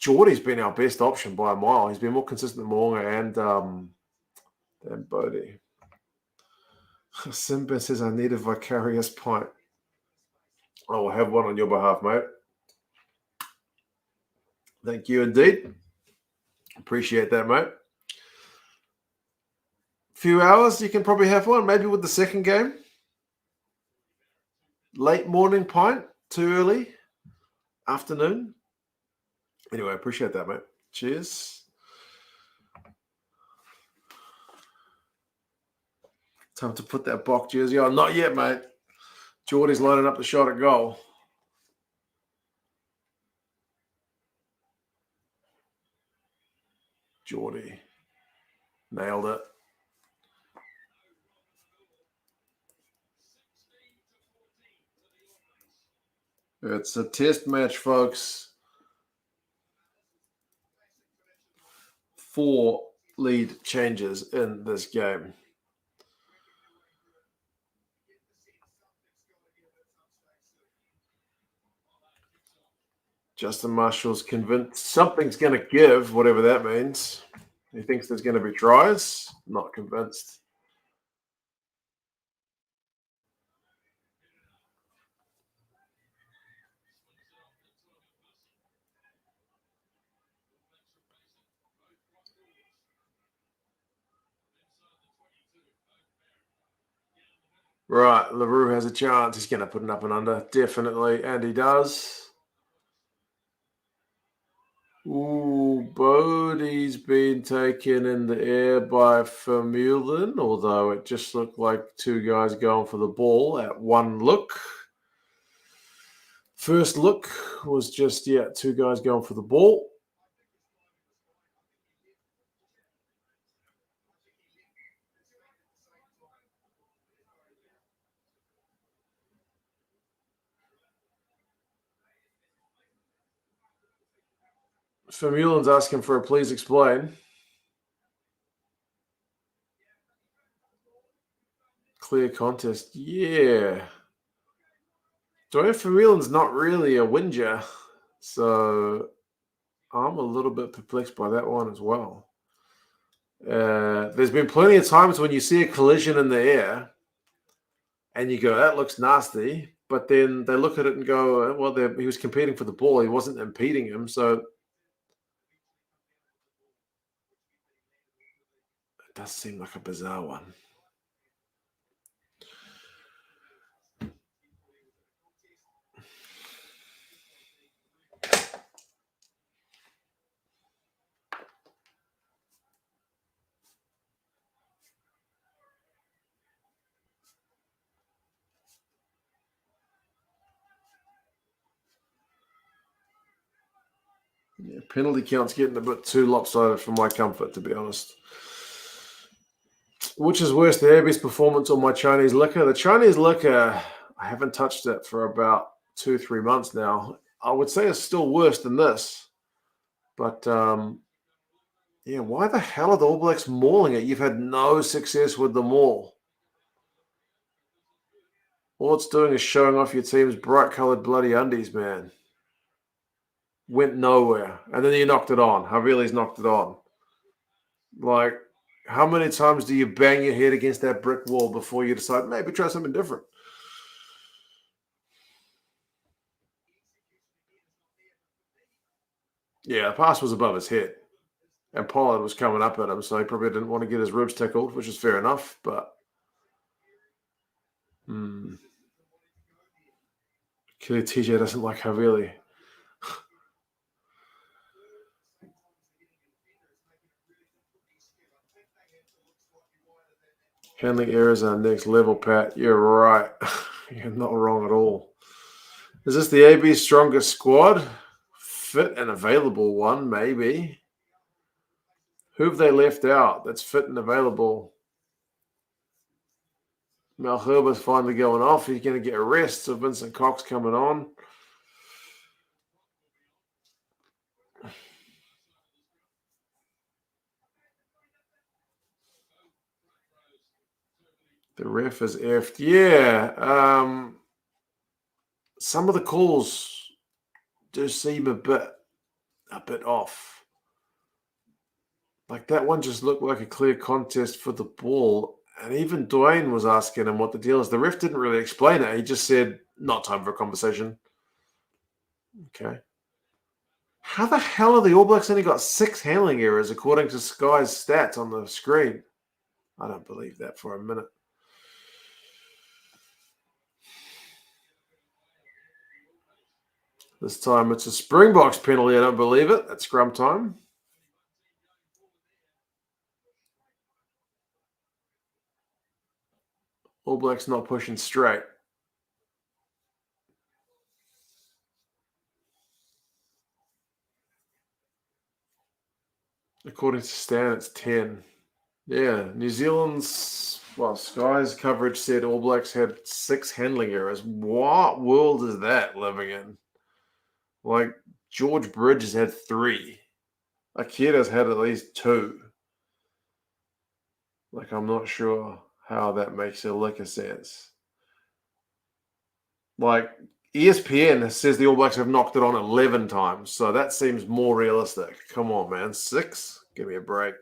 Geordie's been our best option by a mile. He's been more consistent than Moonga and Bodie. Simba says I need a vicarious pint. I will have one on your behalf, mate. Thank you indeed. Appreciate that, mate. Few hours, you can probably have one, maybe with the second game. Late morning pint, too early, afternoon. Anyway, appreciate that, mate. Cheers. Time to put that Bok jersey on. Not yet, mate. Geordie's lining up the shot at goal. Geordie. Nailed it. It's a test match, folks. 4 lead changes in this game. Justin Marshall's convinced something's going to give, whatever that means. He thinks there's going to be tries. Not convinced. Right, LaRue has a chance. He's going to put it up and under, definitely, and he does. Ooh, Bodie's been taken in the air by Vermeulen, although it just looked like 2 guys going for the ball at one look. First look was just, 2 guys going for the ball. Vermeulen's asking for a please explain. Clear contest. Yeah. Dwayne Vermeulen's not really a whinger, so I'm a little bit perplexed by that one as well. There's been plenty of times when you see a collision in the air and you go, that looks nasty, but then they look at it and go, well, he was competing for the ball. He wasn't impeding him, so it does seem like a bizarre one. Yeah, penalty count's getting a bit too lopsided for my comfort, to be honest. Which is worse, the AB's performance or my Chinese liquor? The Chinese liquor, I haven't touched it for about 2-3 months now. I would say it's still worse than this. But, why the hell are the All Blacks mauling it? You've had no success with the maul. All it's doing is showing off your team's bright-coloured bloody undies, man. went nowhere, and then you knocked it on. Havili's knocked it on. Like, how many times do you bang your head against that brick wall before you decide maybe try something different? Yeah, the pass was above his head, and Pollard was coming up at him, so he probably didn't want to get his ribs tickled, which is fair enough. But clearly, TJ doesn't like Havili. Handling errors are next level, Pat. You're right. You're not wrong at all. Is this the AB's strongest squad? Fit and available one, maybe. Who have they left out that's fit and available? Malherba's finally going off. He's going to get a rest. So Vincent Cox coming on. The ref is effed. Yeah. Some of the calls do seem a bit off. Like that one just looked like a clear contest for the ball. And even Dwayne was asking him what the deal is. The ref didn't really explain it. He just said, not time for a conversation. Okay. How the hell are the All Blacks only got 6 handling errors according to Sky's stats on the screen? I don't believe that for a minute. This time it's a Springboks penalty. I don't believe it. That's scrum time. All Blacks not pushing straight. According to Stan, it's 10. Yeah, New Zealand's, Sky's coverage said All Blacks had 6 handling errors. What world is that living in? Like, George Bridges had 3. Akira's had at least 2. Like, I'm not sure how that makes a lick of sense. Like, ESPN says the All Blacks have knocked it on 11 times, so that seems more realistic. Come on, man. 6? Give me a break.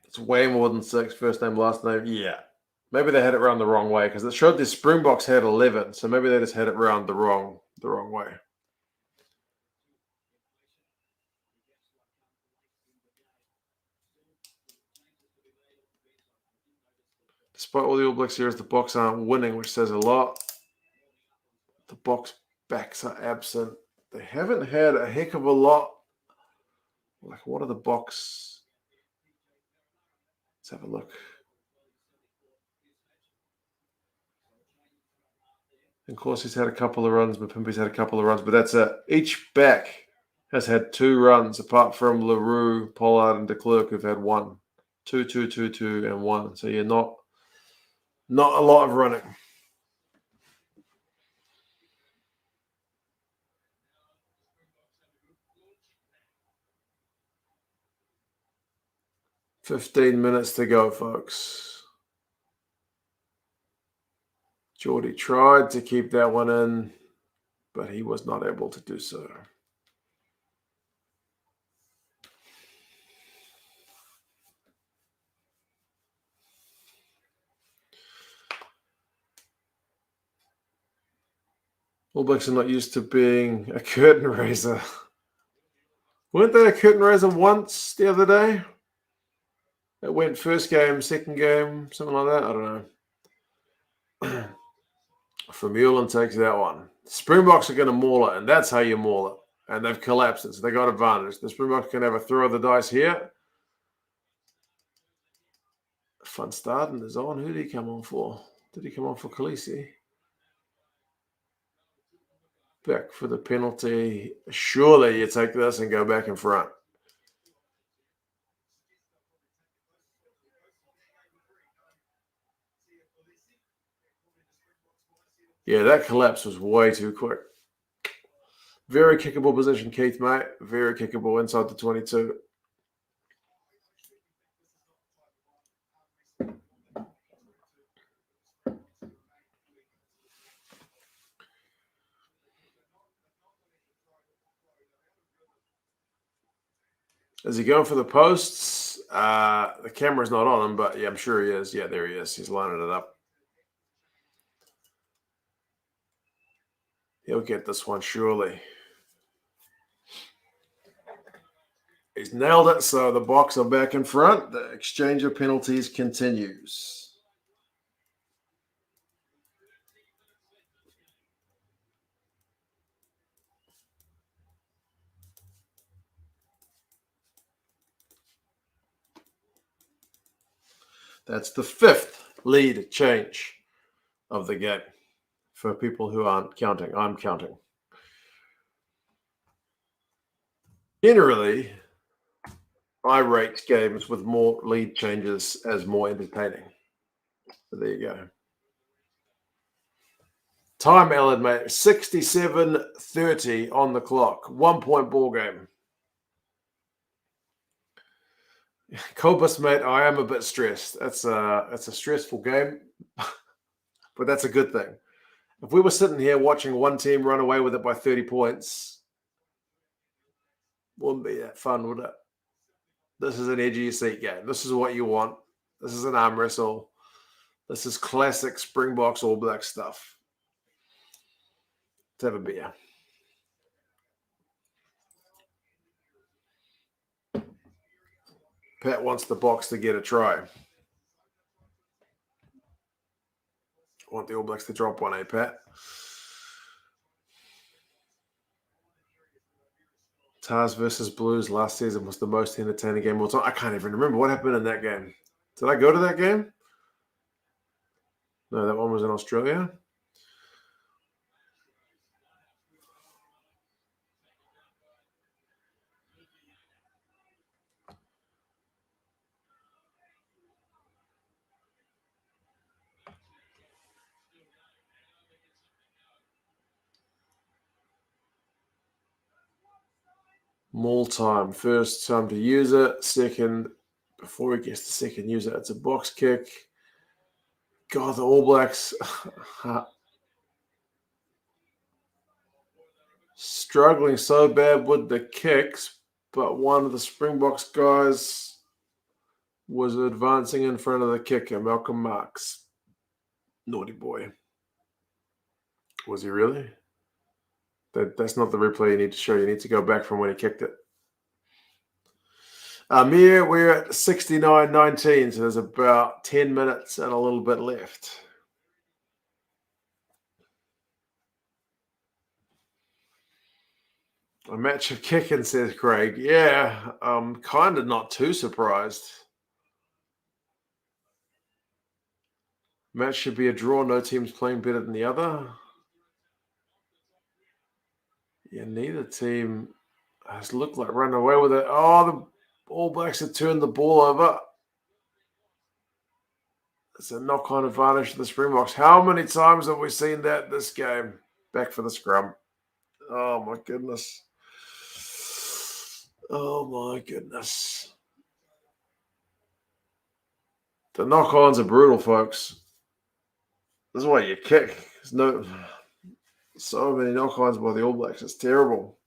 It's way more than 6. First name, last name. Yeah. Maybe they had it round the wrong way because it showed the Springboks had 11, so maybe they just had it round the wrong way. Despite all the All Blacks series, the Boks aren't winning, which says a lot. The Boks backs are absent. They haven't had a heck of a lot. Like, what are the Boks? Let's have a look. Of course, he's had a couple of runs. Mapimpi's had a couple of runs, but that's it. Each back has had 2 runs, apart from LaRue, Pollard, and de Klerk, who've had 1. 2, 2, 2, 2, and 1. So you're not a lot of running. $15 minutes to go, folks. Geordie tried to keep that one in, but he was not able to do so. All Blacks are not used to being a curtain raiser. Weren't they a curtain raiser once the other day? It went first game, second game, something like that. I don't know. Vermeulen takes that one. Springboks are going to maul it, and that's how you maul it. And they've collapsed it, so they got advantage. The Springboks can have a throw of the dice here. Fun starting is on. Who did he come on for? Did he come on for Khaleesi? Back for the penalty. Surely you take this and go back in front. Yeah, that collapse was way too quick. Very kickable position, Keith, mate. Very kickable inside the 22. Is he going for the posts? The camera's not on him, but yeah, I'm sure he is. Yeah, there he is. He's lining it up. He'll get this one, surely. He's nailed it, so the Boks are back in front. The exchange of penalties continues. That's the 5th lead change of the game. For people who aren't counting, I'm counting. Generally, I rate games with more lead changes as more entertaining. So there you go. Time, Ellen, mate. 67:30 on the clock. 1-point ball game. Cobus, mate, I am a bit stressed. It's a stressful game, but that's a good thing. If we were sitting here watching one team run away with it by 30 points, wouldn't be that fun, would it? This is an edge of your seat game. This is what you want. This is an arm wrestle. This is classic Springboks All Black stuff. Let's have a beer. Pat wants the Boks to get a try. I want the All Blacks to drop one, eh, Pat? Tars versus Blues last season was the most entertaining game of all time. I can't even remember what happened in that game. Did I go to that game? No, that one was in Australia. Maul time. First time to use it. Second, before he gets to second use it, it's a box kick. God, the All Blacks struggling so bad with the kicks, but one of the Springboks guys was advancing in front of the kicker, Malcolm Marks. Naughty boy. Was he really? That's not the replay you need to show. You need to go back from when he kicked it. Here we're at 69-19, so there's about 10 minutes and a little bit left. A match of kicking, says Craig. Yeah, I'm kind of not too surprised. Match should be a draw. No team's playing better than the other. Yeah, neither team has looked like running away with it. Oh, the All Blacks have turned the ball over. It's a knock-on advantage to the Springboks. How many times have we seen that this game? Back for the scrum. Oh, my goodness. Oh, my goodness. The knock-ons are brutal, folks. This is why you kick. There's so many knock-ons by the All Blacks. It's terrible.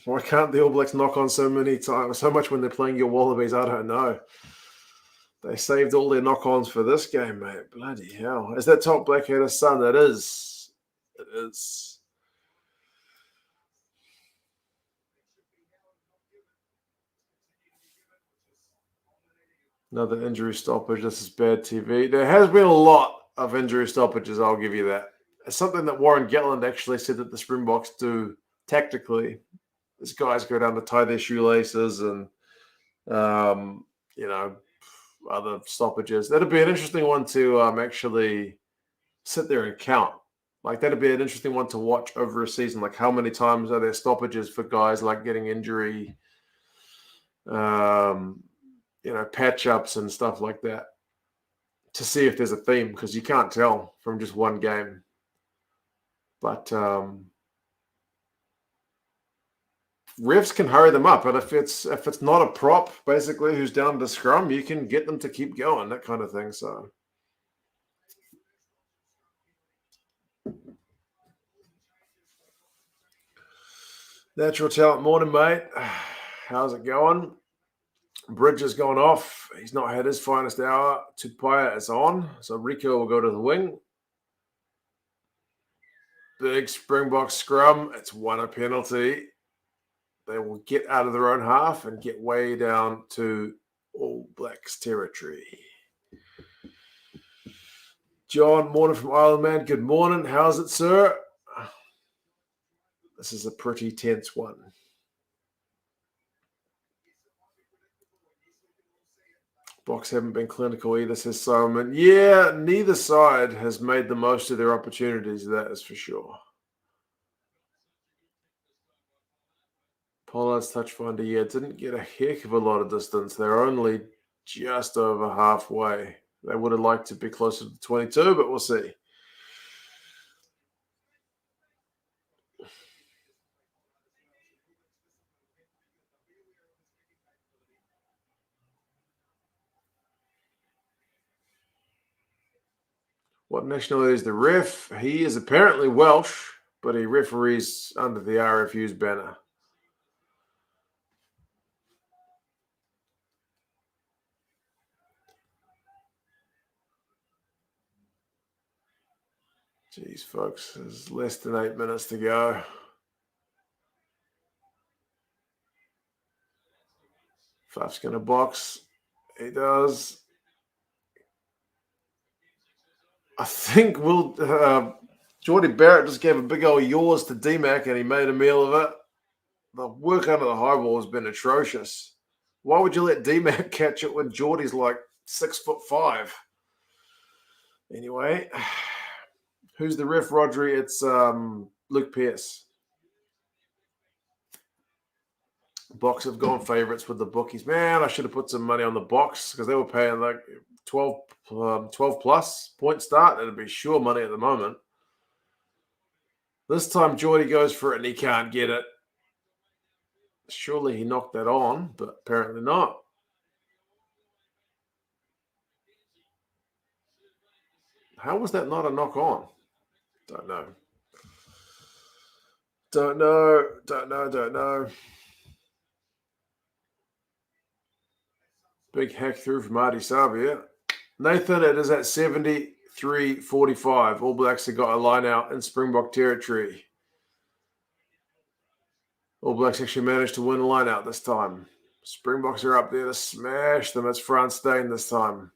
Why can't the All Blacks knock on so many times, so much when they're playing your Wallabies? I don't know. They saved all their knock-ons for this game, mate. Bloody hell. Is that Top Blackadder's son? It is. It is. Another injury stoppage. This is bad TV. There has been a lot of injury stoppages, I'll give you that. It's something that Warren Gatland actually said that the Springboks do tactically. These guys go down to tie their shoelaces and, other stoppages. That'd be an interesting one to actually sit there and count. Like, that'd be an interesting one to watch over a season. Like, how many times are there stoppages for guys like getting injury, patch ups and stuff like that, to see if there's a theme, because you can't tell from just one game. But refs can hurry them up, and if it's not a prop, basically, who's down to scrum, you can get them to keep going, that kind of thing. So natural talent, morning, mate. How's it going? Bridge has gone off. He's not had his finest hour. Tupaya is on. So Rico will go to the wing. Big Springbok scrum. It's won a penalty. They will get out of their own half and get way down to All Blacks territory. John, morning from Island Man. Good morning. How's it, sir? This is a pretty tense one. Box haven't been clinical either, says Simon. Yeah, neither side has made the most of their opportunities, that is for sure. Pollard's touch finder, didn't get a heck of a lot of distance. They're only just over halfway. They would have liked to be closer to 22, but we'll see. What nationality is the ref? He is apparently Welsh, but he referees under the RFU's banner. Jeez, folks, there's less than 8 minutes to go. Faf's going to box. He does. I think Geordie Barrett just gave a big old yaws to D-Mac and he made a meal of it. The work under the high ball has been atrocious. Why would you let D-Mac catch it when Geordie's like 6'5"? Anyway, who's the ref, Rodri? It's Luke Pearce. Box have gone favourites with the bookies. Man, I should have put some money on the Box because they were paying like 12 plus point start. It'd be sure money at the moment. This time Geordie goes for it and he can't get it. Surely he knocked that on, but apparently not. How was that not a knock on? Don't know. Don't know. Big hack through from Marty Sabia. Nathan, it is at 73-45. All Blacks have got a line out in Springbok territory. All Blacks actually managed to win a line out this time. Springboks are up there to smash them. It's Frans Steyn this time.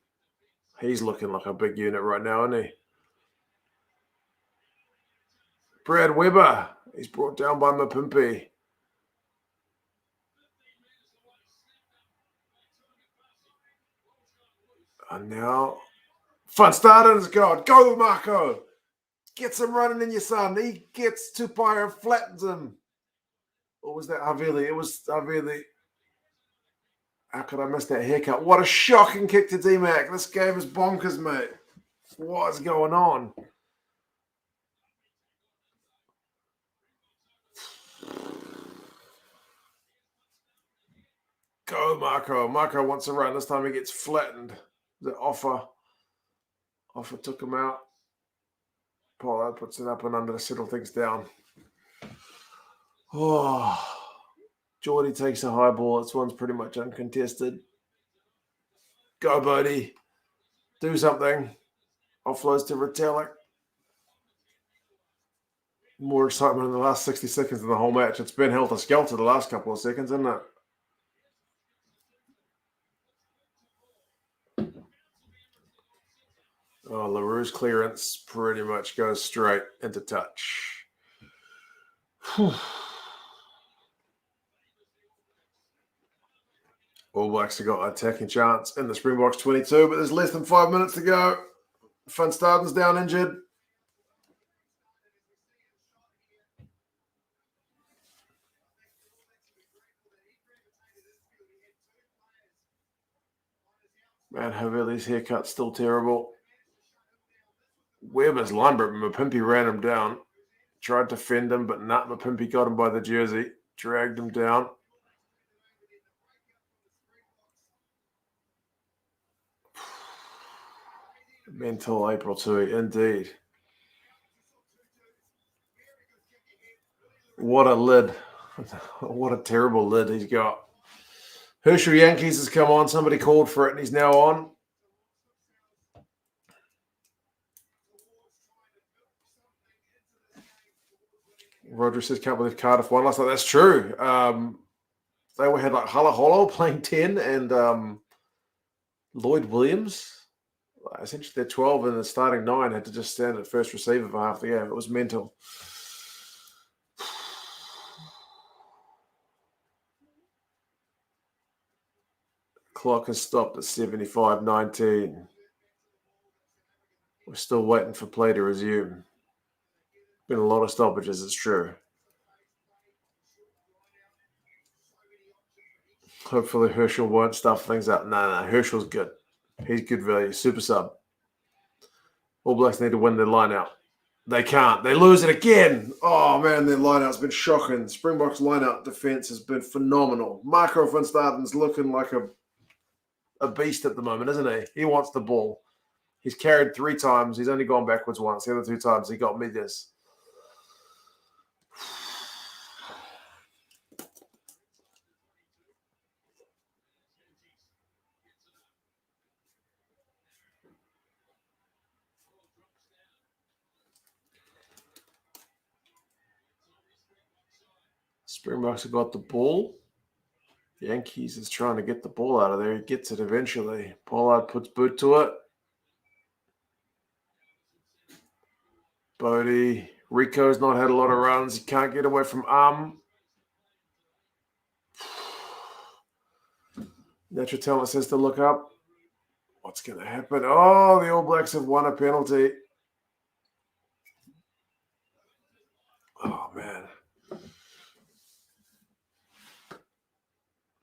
He's looking like a big unit right now, isn't he? Brad Weber. He's brought down by Mapimpi. And now, Van Staden's gone. Go, Marco. Gets him running in your son. He gets Tupaya and flattens him. Or was that Havili? It was Havili. How could I miss that haircut? What a shocking kick to D-Mac. This game is bonkers, mate. What's going on? Go, Marco. Marco wants to run. This time he gets flattened. The offer took him out. Pollard puts it up and under to settle things down. Oh, Geordie takes a high ball. This one's pretty much uncontested. Go, Bodie. Do something. Offloads to Retallick. More excitement in the last 60 seconds of the whole match. It's been helter-skelter the last couple of seconds, isn't it? Oh, LaRue's clearance pretty much goes straight into touch. All Blacks have got an attacking chance in the Springboks 22, but there's less than 5 minutes to go. Van Staden's down injured. Man, Havili's haircut's still terrible. Weber's line, but Mapimpi ran him down. Tried to fend him, but not. Mapimpi got him by the jersey. Dragged him down. Mental April Tui, indeed. What a lid. What a terrible lid he's got. Herschel Yankees has come on. Somebody called for it, and he's now on. Roger says, can't believe Cardiff won last night. That's true. They had like Hala Holo playing 10 and Lloyd Williams. Essentially, they're 12 and the starting 9 had to just stand at first receiver for half the game. It was mental. Clock has stopped at 75-19. We're still waiting for play to resume. Been a lot of stoppages, it's true. Hopefully Herschel won't stuff things up. No, Herschel's good. He's good value. Super sub. All Blacks need to win their line out. They can't. They lose it again. Oh, man, their line out's been shocking. Springboks line out defense has been phenomenal. Marco van Staden's looking like a beast at the moment, isn't he? He wants the ball. He's carried 3 times. He's only gone backwards once. The other 2 times he got medias. Springboks have got the ball. Yankees is trying to get the ball out of there. He gets it eventually. Pollard puts boot to it. Bodie. Rico's not had a lot of runs. He can't get away from Natural talent says to look up. What's going to happen? Oh, the All Blacks have won a penalty. Oh, man.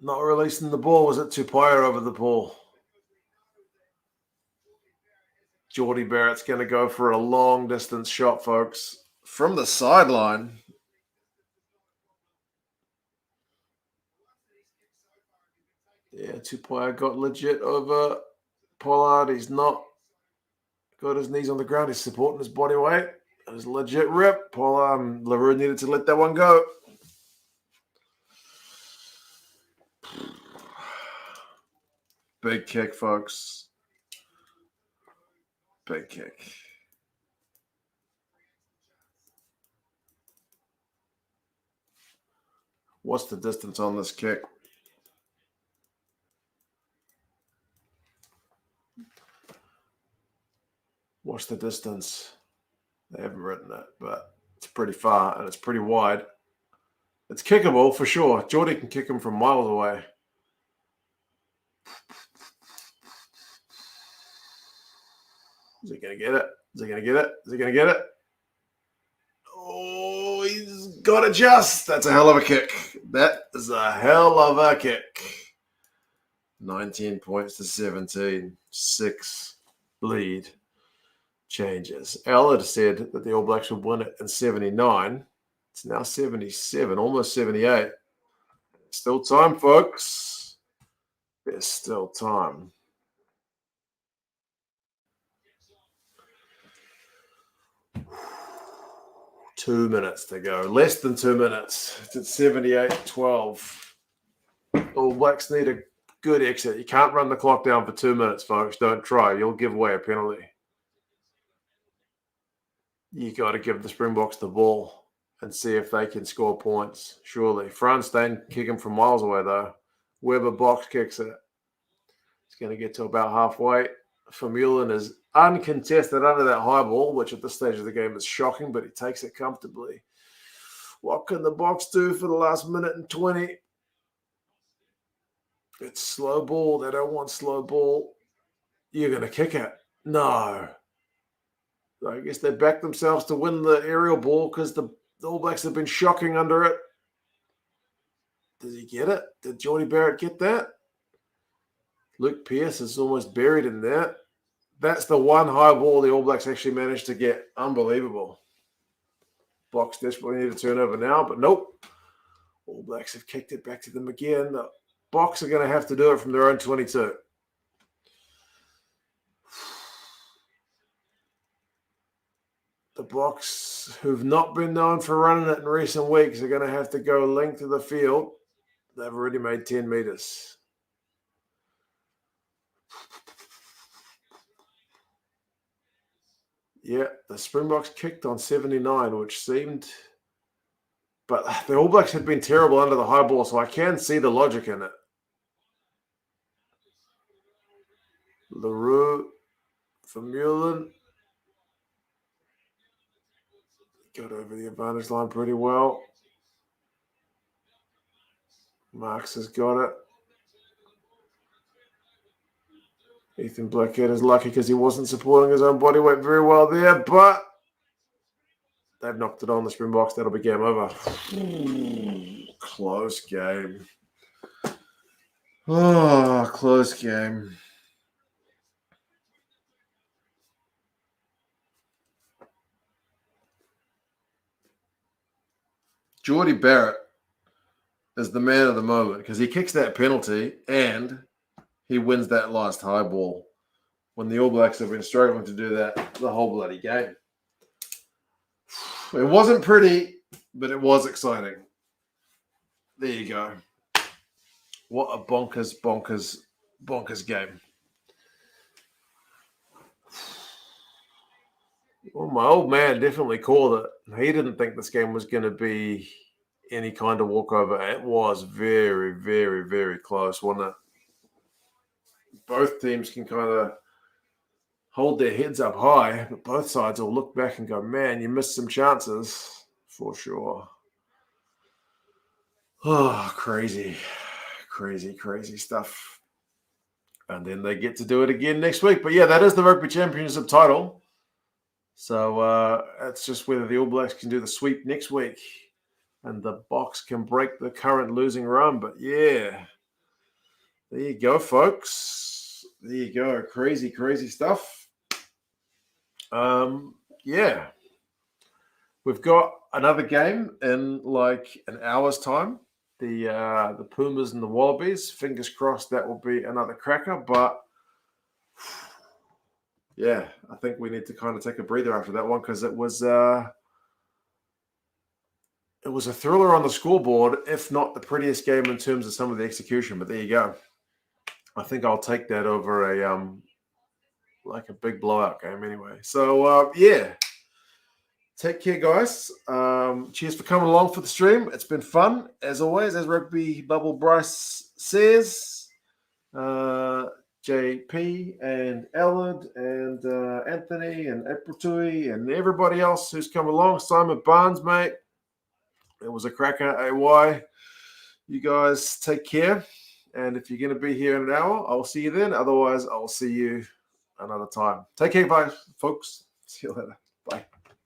Not releasing the ball. Was it Tupaia over the ball? Geordie Barrett's going to go for a long distance shot, folks. From the sideline. Yeah, Tupaia got legit over Pollard. He's not got his knees on the ground. He's supporting his body weight. It was a legit rip. LaRue needed to let that one go. Big kick, folks. Big kick. What's the distance on this kick? What's the distance? They haven't written it, but it's pretty far and it's pretty wide. It's kickable for sure. Geordie can kick him from miles away. Is he going to get it? Is he going to get it? Is he going to get it? Oh, he's got it just. That's a hell of a kick. That is a hell of a kick. 19 points to 17. 6 lead changes. Allard said that the All Blacks would win it in 79. It's now 77, almost 78. Still time, folks. There's still time. Two minutes to go. Less than 2 minutes. It's at 78-12. All Blacks need a good exit. You can't run the clock down for 2 minutes, folks. Don't try. You'll give away a penalty. You got to give the Springboks the ball and see if they can score points, surely. Franstein kick him from miles away, though. Weber box kicks it. It's going to get to about halfway. Vermeulen is uncontested under that high ball, which at this stage of the game is shocking, but he takes it comfortably. What can the Boks do for the last minute and 20? It's slow ball. They don't want slow ball. You're going to kick it. No. I guess they backed themselves to win the aerial ball because the All Blacks have been shocking under it. Did he get it? Did Geordie Barrett get that? Luke Pearce is almost buried in that. That's the one high ball the All Blacks actually managed to get. Unbelievable. Boks desperately need a turnover now, but nope. All Blacks have kicked it back to them again. The Boks are going to have to do it from their own 22. The Boks, who've not been known for running it in recent weeks, are going to have to go length of the field. They've already made 10 meters. Yeah, the Springboks kicked on 79, which seemed... But the All Blacks had been terrible under the high ball, so I can see the logic in it. LaRue for Mullen. Got over the advantage line pretty well. Marks has got it. Ethan Blackhead is lucky because he wasn't supporting his own body weight very well there, but they've knocked it on the Springboks. That'll be game over. Close game. Oh, close game. Geordie Barrett is the man of the moment because he kicks that penalty and he wins that last high ball when the All Blacks have been struggling to do that the whole bloody game. It wasn't pretty, but it was exciting. There you go. What a bonkers game. Well, my old man definitely called it. He didn't think this game was going to be any kind of walkover. It was very, very, very close, wasn't it? Both teams can kind of hold their heads up high, but both sides will look back and go, man, you missed some chances for sure. Oh, crazy stuff. And then they get to do it again next week. But yeah, that is the Rugby Championship title. So it's just whether the All Blacks can do the sweep next week and the Boks can break the current losing run. But yeah, there you go, folks. There you go. Crazy stuff. Yeah. We've got another game in like an hour's time. The Pumas and the Wallabies. Fingers crossed that will be another cracker. But yeah, I think we need to kind of take a breather after that one because it was a thriller on the scoreboard, if not the prettiest game in terms of some of the execution. But there you go. I think I'll take that over a big blowout game anyway. So yeah. Take care, guys. Cheers for coming along for the stream. It's been fun, as always, as Rugby Bubble Bryce says. JP and Ellard and Anthony and April Tui and everybody else who's come along. Simon Barnes, mate. It was a cracker, AY. You guys take care. And if you're going to be here in an hour, I'll see you then. Otherwise, I'll see you another time. Take care, bye, folks. See you later.